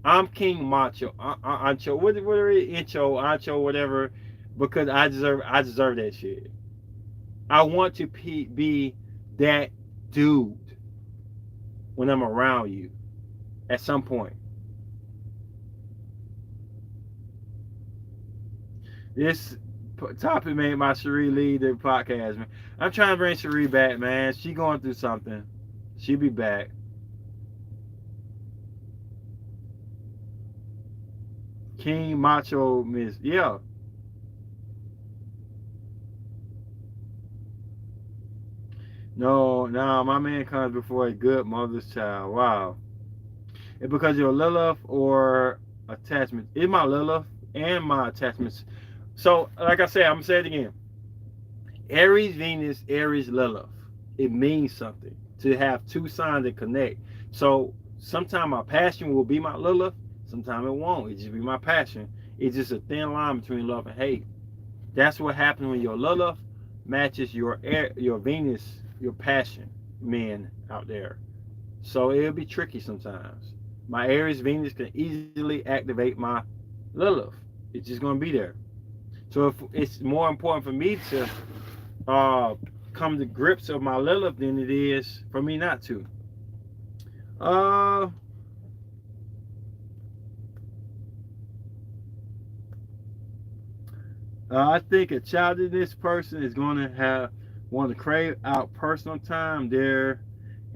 I'm King Macho, Ancho, whatever, Ancho, whatever, because I deserve that shit. I want to be that dude when I'm around you at some point. This topic made my Cherie lead the podcast, man. I'm trying to bring Cherie back, man. She going through something. She'll be back. King Macho Miss. Yeah. No, my man comes before a good mother's child. Wow. It's because you're Lilith or attachment. It's my Lilith and my attachments. So, like I said, I'm going to say it again. Aries, Venus, Aries, Lilith. It means something to have two signs that connect. So, sometimes my passion will be my Lilith. Sometimes it won't. It just be my passion. It's just a thin line between love and hate. That's what happens when your Lilith matches your Venus, your passion, men out there. So, it'll be tricky sometimes. My Aries, Venus can easily activate my Lilith. It's just going to be there. So if it's more important for me to come to grips of my Lilith than it is for me not to. I think a childless person is going to want to crave out personal time there,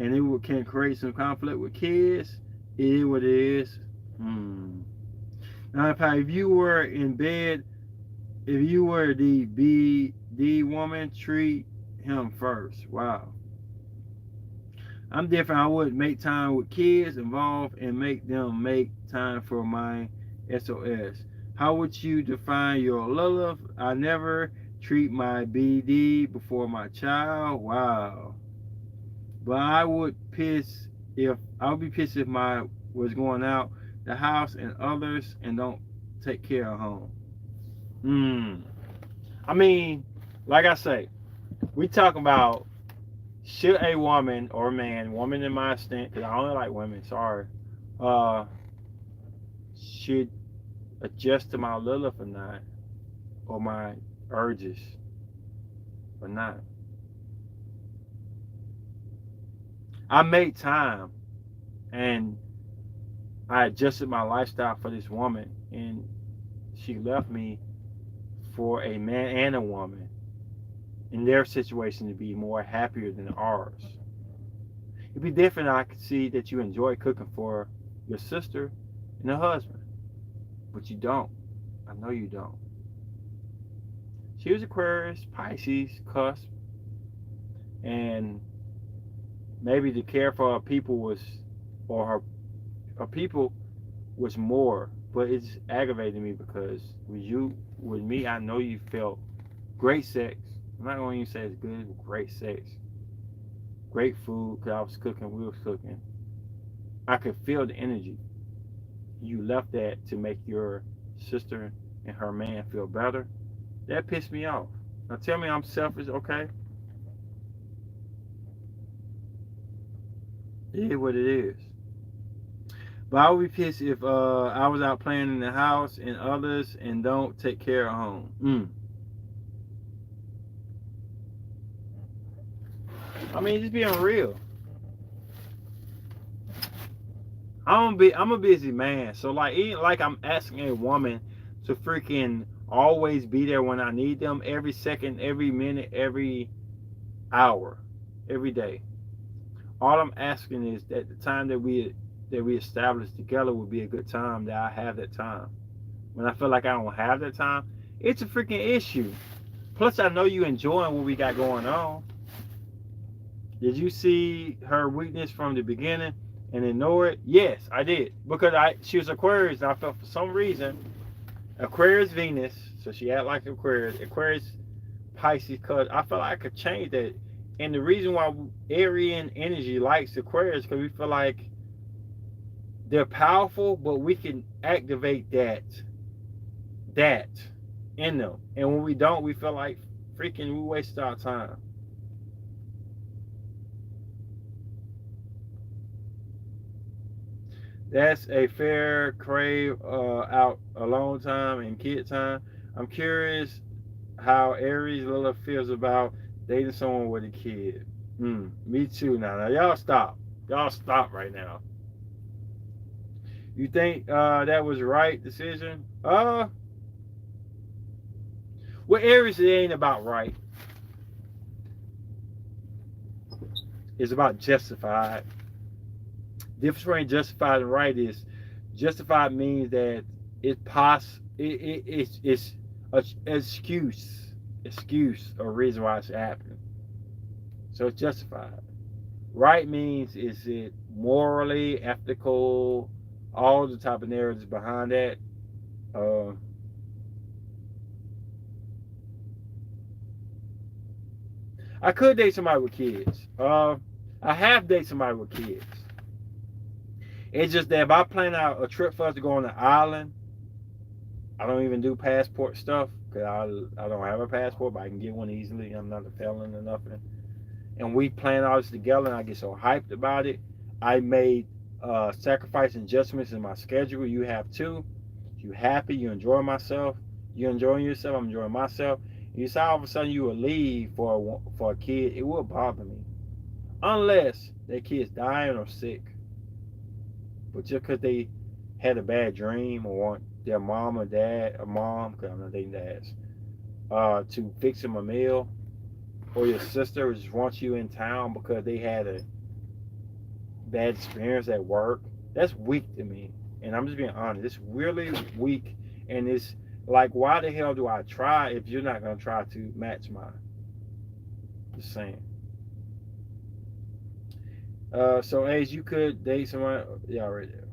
and it can create some conflict with kids. It is what it is. Now, if you were in bed, if you were the BD woman, treat him first. Wow. I'm different. I would make time with kids involved and make them make time for my SOS. How would you define your Lilith? I never treat my BD before my child. Wow. But I would be pissed if my was going out the house and others and don't take care of home. I mean, like I say, we talk about should a woman or man, woman in my extent, because I only like women, sorry, should adjust to my Lilith or not, or my urges. but not. I made time and I adjusted my lifestyle for this woman, and she left me for a man and a woman in their situation to be more happier than ours. It'd be different. I could see that you enjoy cooking for your sister and her husband, but you don't. I know you don't. She was Aquarius, Pisces, cusp, and maybe the care for her people was, or her people was more, but it's aggravating me because with me, I know you felt great sex. I'm not going to even say it's good, but great sex. Great food, because I was cooking, we was cooking. I could feel the energy. You left that to make your sister and her man feel better. That pissed me off. Now tell me I'm selfish, okay? It is what it is. But I would be pissed if I was out playing in the house and others and don't take care of home. I mean, just being real. I'm a busy man, so like, ain't like I'm asking a woman to freaking always be there when I need them, every second, every minute, every hour, every day. All I'm asking is that the time that we establish together would be a good time, that I have that time. When I feel like I don't have that time, it's a freaking issue. Plus, I know you enjoying what we got going on. Did you see her weakness from the beginning and ignore it? Yes, I did. Because she was Aquarius, and I felt for some reason, Aquarius Venus, so she had like Aquarius Pisces, because I felt like I could change that. And the reason why Arian energy likes Aquarius, because we feel like they're powerful, but we can activate that in them. And when we don't, we feel like freaking we waste our time. That's a fair crave out alone time and kid time. I'm curious how Aries Lilith feels about dating someone with a kid. Me too. Now y'all stop. Y'all stop right now. You think that was the right decision? Well, Aries, it ain't about right. It's about justified. The difference between justified and right is justified means that it's an excuse or reason why it's happening. So it's justified. Right means is it morally, ethical, all the type of narratives behind that. I could date somebody with kids. I have dated somebody with kids. It's just that if I plan out a trip for us to go on an island, I don't even do passport stuff because I don't have a passport, but I can get one easily. I'm not a felon or nothing. And we plan all this together, and I get so hyped about it. I made sacrifice and adjustments in my schedule. You have too. You happy? You enjoy myself? You enjoying yourself? I'm enjoying myself. You say all of a sudden you will leave for a kid. It will bother me, unless that kid's dying or sick. But just because they had a bad dream or want their mom or dad, or mom, because I'm not dating dads, to fix them a meal, or your sister just wants you in town because they had a bad experience at work, that's weak to me. And I'm just being honest. It's really weak. And it's like, why the hell do I try if you're not going to try to match mine? Just saying. So, Ace, you could date someone. Yeah, right there.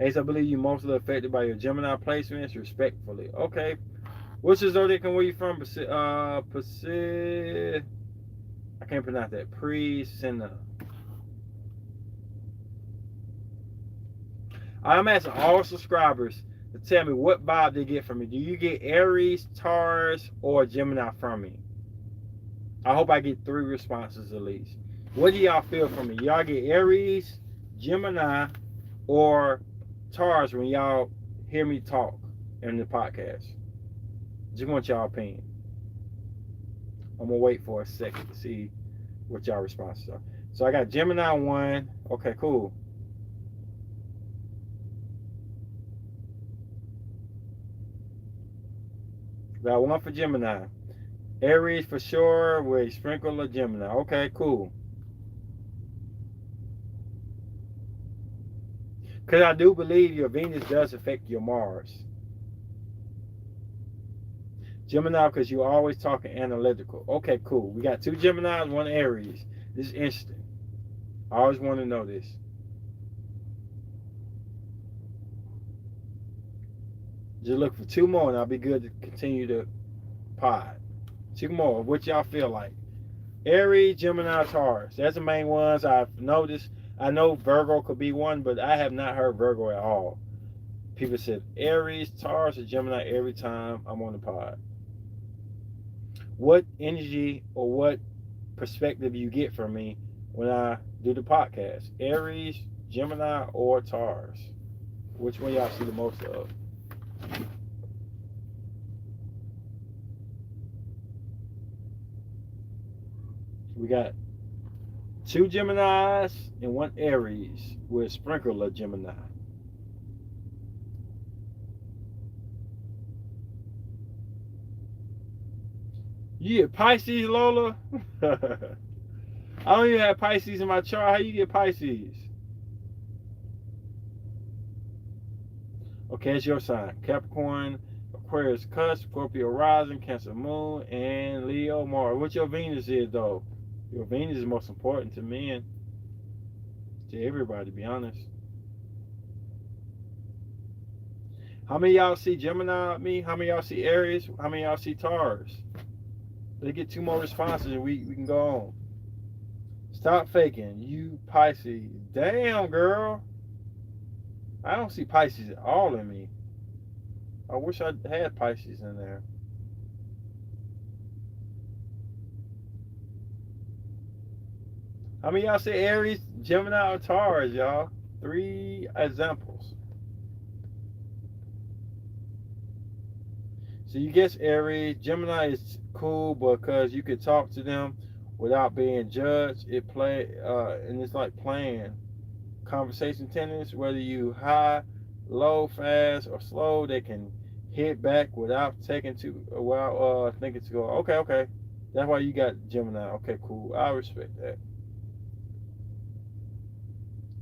Ace, I believe you mostly affected by your Gemini placements. Respectfully. Okay. What's the zodiac and where you from? I can't pronounce that. Presena. I'm asking all subscribers to tell me what vibe they get from me. Do you get Aries, Taurus, or Gemini from me? I hope I get 3 responses at least. What do y'all feel from me? Y'all get Aries, Gemini, or Taurus when y'all hear me talk in the podcast? Just want y'all opinion. I'm gonna wait for a second to see what y'all responses are. So I got Gemini 1. Okay, cool. Got one for Gemini. Aries for sure with a sprinkle of Gemini. Okay, cool. Because I do believe your Venus does affect your Mars. Gemini, because you're always talking analytical. Okay, cool. We got 2 Geminis, 1 Aries. This is interesting. I always want to know this. Just look for 2 more and I'll be good to continue the pod. 2 more. What y'all feel like? Aries, Gemini, Taurus. That's the main ones I've noticed. I know Virgo could be one, but I have not heard Virgo at all. People said Aries, Taurus, or Gemini every time I'm on the pod. What energy or what perspective you get from me when I do the podcast? Aries, Gemini, or Taurus? Which one y'all see the most of? We got 2 Geminis and 1 Aries with a sprinkle of Gemini. You get Pisces, Lola? I don't even have Pisces in my chart. How you get Pisces? Okay, it's your sign. Capricorn, Aquarius cusp, Scorpio rising, Cancer moon, and Leo Mars. What your Venus is, though? Your Venus is most important to men. To everybody, to be honest. How many y'all see Gemini with me? How many y'all see Aries? How many y'all see Taurus? Let's get 2 more responses and we can go on. Stop faking. You Pisces. Damn, girl. I don't see Pisces at all in me. I wish I had Pisces in there. How many y'all say Aries, Gemini, or Taurus, y'all? 3 examples. So you guess Aries. Gemini is cool because you can talk to them without being judged. And it's like playing conversation tennis. Whether you high, low, fast, or slow, they can hit back without thinking to go. Okay. That's why you got Gemini. Okay, cool. I respect that.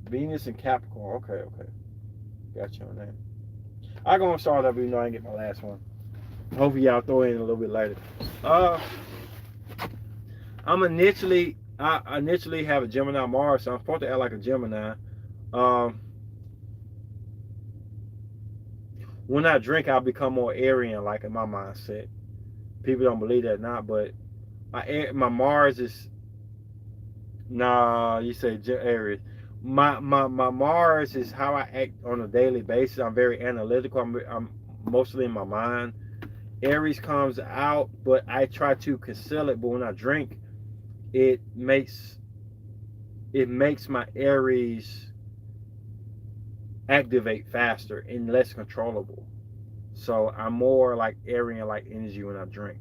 Venus and Capricorn. Okay. Got you on that. I'm gonna start up even though I didn't get my last one. Hopefully y'all throw in a little bit later. I initially have a Gemini Mars, so I'm supposed to act like a Gemini. When I drink, I'll become more Aryan, like in my mindset. People don't believe that now, but my Mars is. Nah, you say Aries. My Mars is how I act on a daily basis. I'm very analytical. I'm mostly in my mind. Aries comes out, but I try to conceal it. But when I drink, it makes my Aries activate faster and less controllable. So I'm more like Aryan like energy when I drink.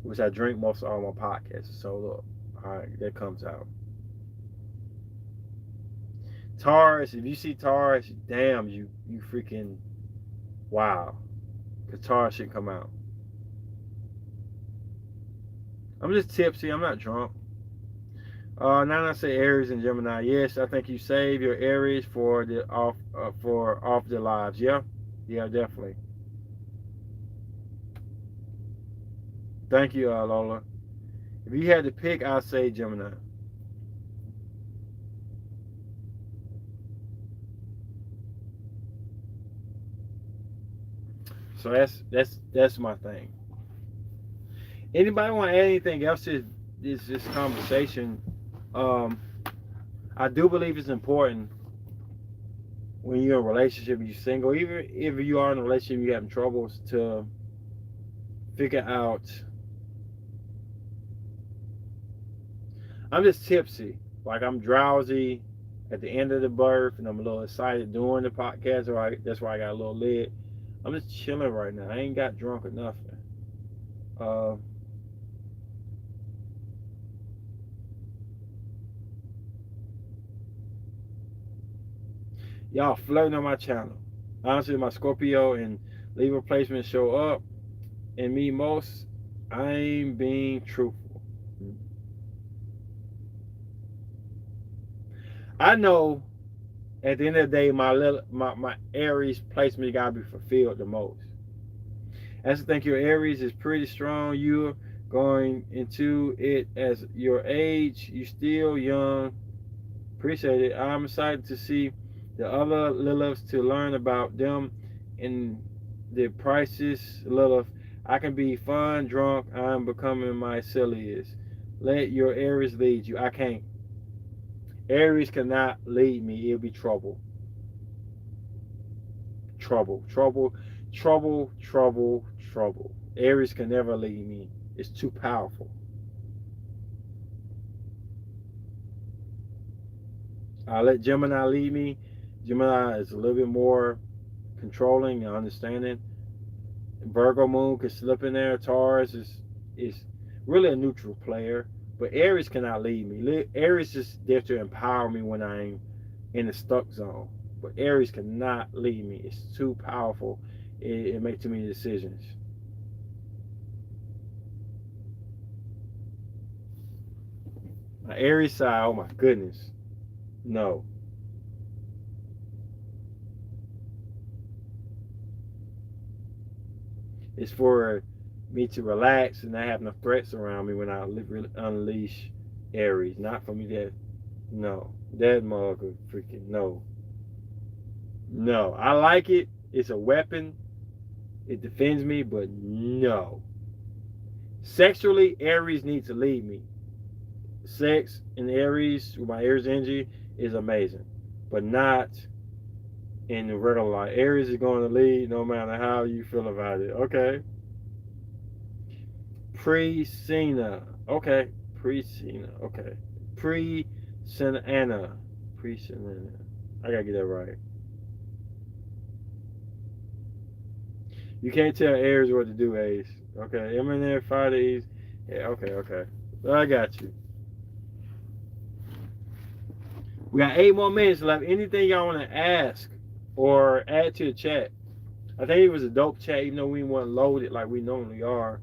Which I drink most of all my podcasts. So look, alright, that comes out. Taurus, if you see Taurus, damn, you freaking wow. Because Taurus should come out. I'm just tipsy. I'm not drunk. Now I say Aries and Gemini. Yes, I think you save your Aries for off the lives. Yeah, definitely. Thank you, Lola. If you had to pick, I'd say Gemini. So that's my thing. Anybody want to add anything else to this conversation? I do believe it's important when you're in a relationship, you're single, even if you are in a relationship, you're having troubles to figure out. I'm just tipsy, like I'm drowsy at the end of the birth, and I'm a little excited during the podcast. That's why I got a little lit. I'm just chilling right now. I ain't got drunk or nothing. Uh, y'all flirting on my channel. Honestly, my Scorpio and Libra placements show up, and me most. I'm being truthful. I know at the end of the day, my Aries placement gotta be fulfilled the most. I just think your Aries is pretty strong. You're going into it as your age. You still young. Appreciate it. I'm excited to see the other Liliths to learn about them and the prices. Lilith, I can be fun, drunk. I'm becoming my silliest. Let your Aries lead you. I can't. Aries cannot lead me. It'll be trouble. Trouble. Trouble. Trouble. Trouble. Trouble. Aries can never lead me. It's too powerful. I let Gemini lead me. Gemini is a little bit more controlling and understanding. Virgo moon could slip in there. Taurus is really a neutral player, but Aries cannot lead me. Aries is there to empower me when I'm in the stuck zone. But Aries cannot lead me. It's too powerful. It makes too many decisions. My Aries side, oh my goodness, no. It's for me to relax and not have no threats around me when I really unleash Aries. Not for me that, no. That mug freaking no. No. I like it. It's a weapon. It defends me, but no. Sexually, Aries needs to lead me. Sex in Aries with my Aries energy is amazing, but not in the regular life. Aries is going to lead no matter how you feel about it. Okay. Pre-Cena. Okay. Pre-Cena. Okay. Pre-Cena. Pre-Cena. I gotta get that right. You can't tell Aries what to do, Ace. Okay. I'm in there 5 days. Yeah, okay, okay. I got you. We got 8 more minutes left. Anything y'all want to ask or add to the chat? I think it was a dope chat, even though we weren't loaded like we normally are.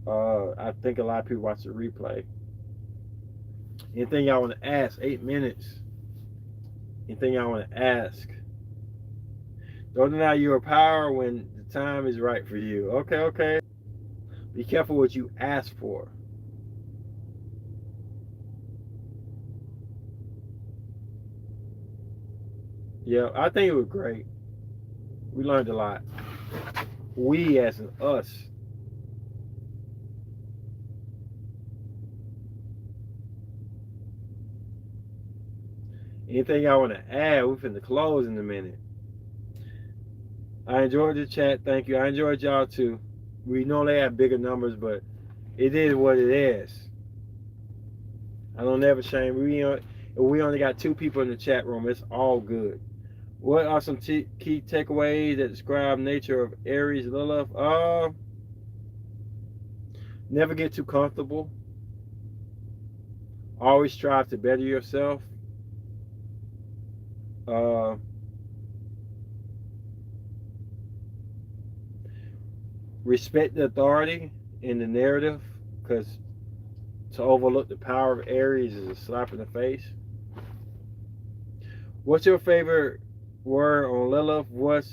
I think a lot of people watch the replay. Anything y'all want to ask? 8 minutes. Anything y'all want to ask? Don't deny your power when the time is right for you. Okay, okay. Be careful what you ask for. Yeah, I think it was great. We learned a lot. We as in us. Anything y'all want to add? We're finna close in a minute. I enjoyed the chat. Thank you. I enjoyed y'all too. We know they have bigger numbers, but it is what it is. I don't ever shame. We only got 2 people in the chat room. It's all good. What are some key takeaways that describe nature of Aries Lilith? Never get too comfortable. Always strive to better yourself. Respect the authority in the narrative, because to overlook the power of Aries is a slap in the face. What's your favorite word on Lilith? What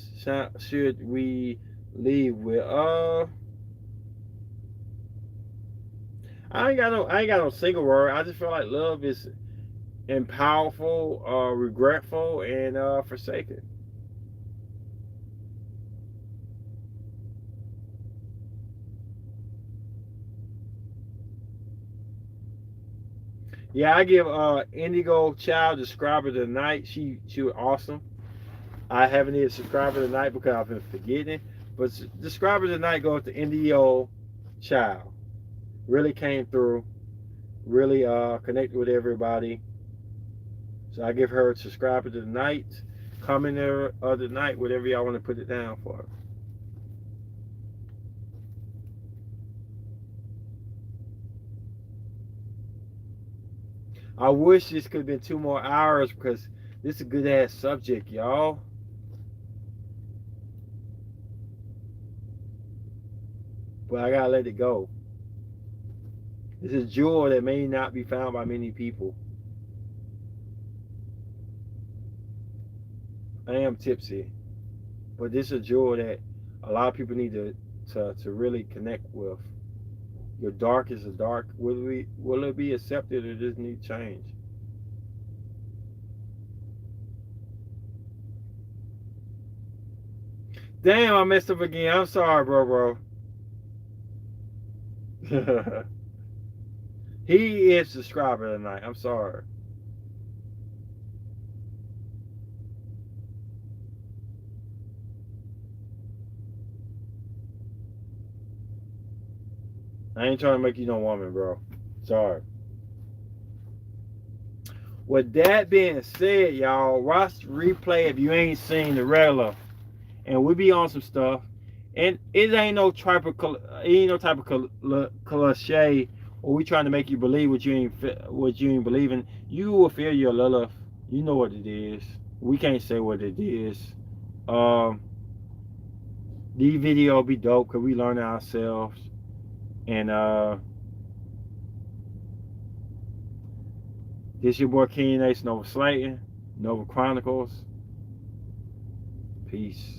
should we leave with? I ain't got no single word. I just feel like love is and powerful, regretful, and forsaken. Yeah, I give Indigo Child Subscriber of the Night. She was awesome. I haven't even subscribed to the night because I've been forgetting. But subscriber of the night goes to Indigo Child. Really came through. Really connected with everybody. So I give her a subscriber to the night, commenter of the night, whatever y'all want to put it down for. I wish this could have been 2 more hours because this is a good ass subject, y'all. But I gotta let it go. It's a jewel that may not be found by many people. I am tipsy, but this is a jewel that a lot of people need to really connect with. Your dark is a dark. Will it be accepted or does it need change? Damn, I messed up again. I'm sorry, bro. He is subscriber tonight. I'm sorry. I ain't trying to make you no woman, bro. Sorry. With that being said, y'all, watch the replay if you ain't seen the regular. And we be on some stuff. And it ain't no type of cliche or we trying to make you believe what you ain't believing. You will feel your Lilith. You know what it is. We can't say what it is. These video be dope because we learn it ourselves. And this your boy King Ace, Nova Slayton, Nova Chronicles. Peace.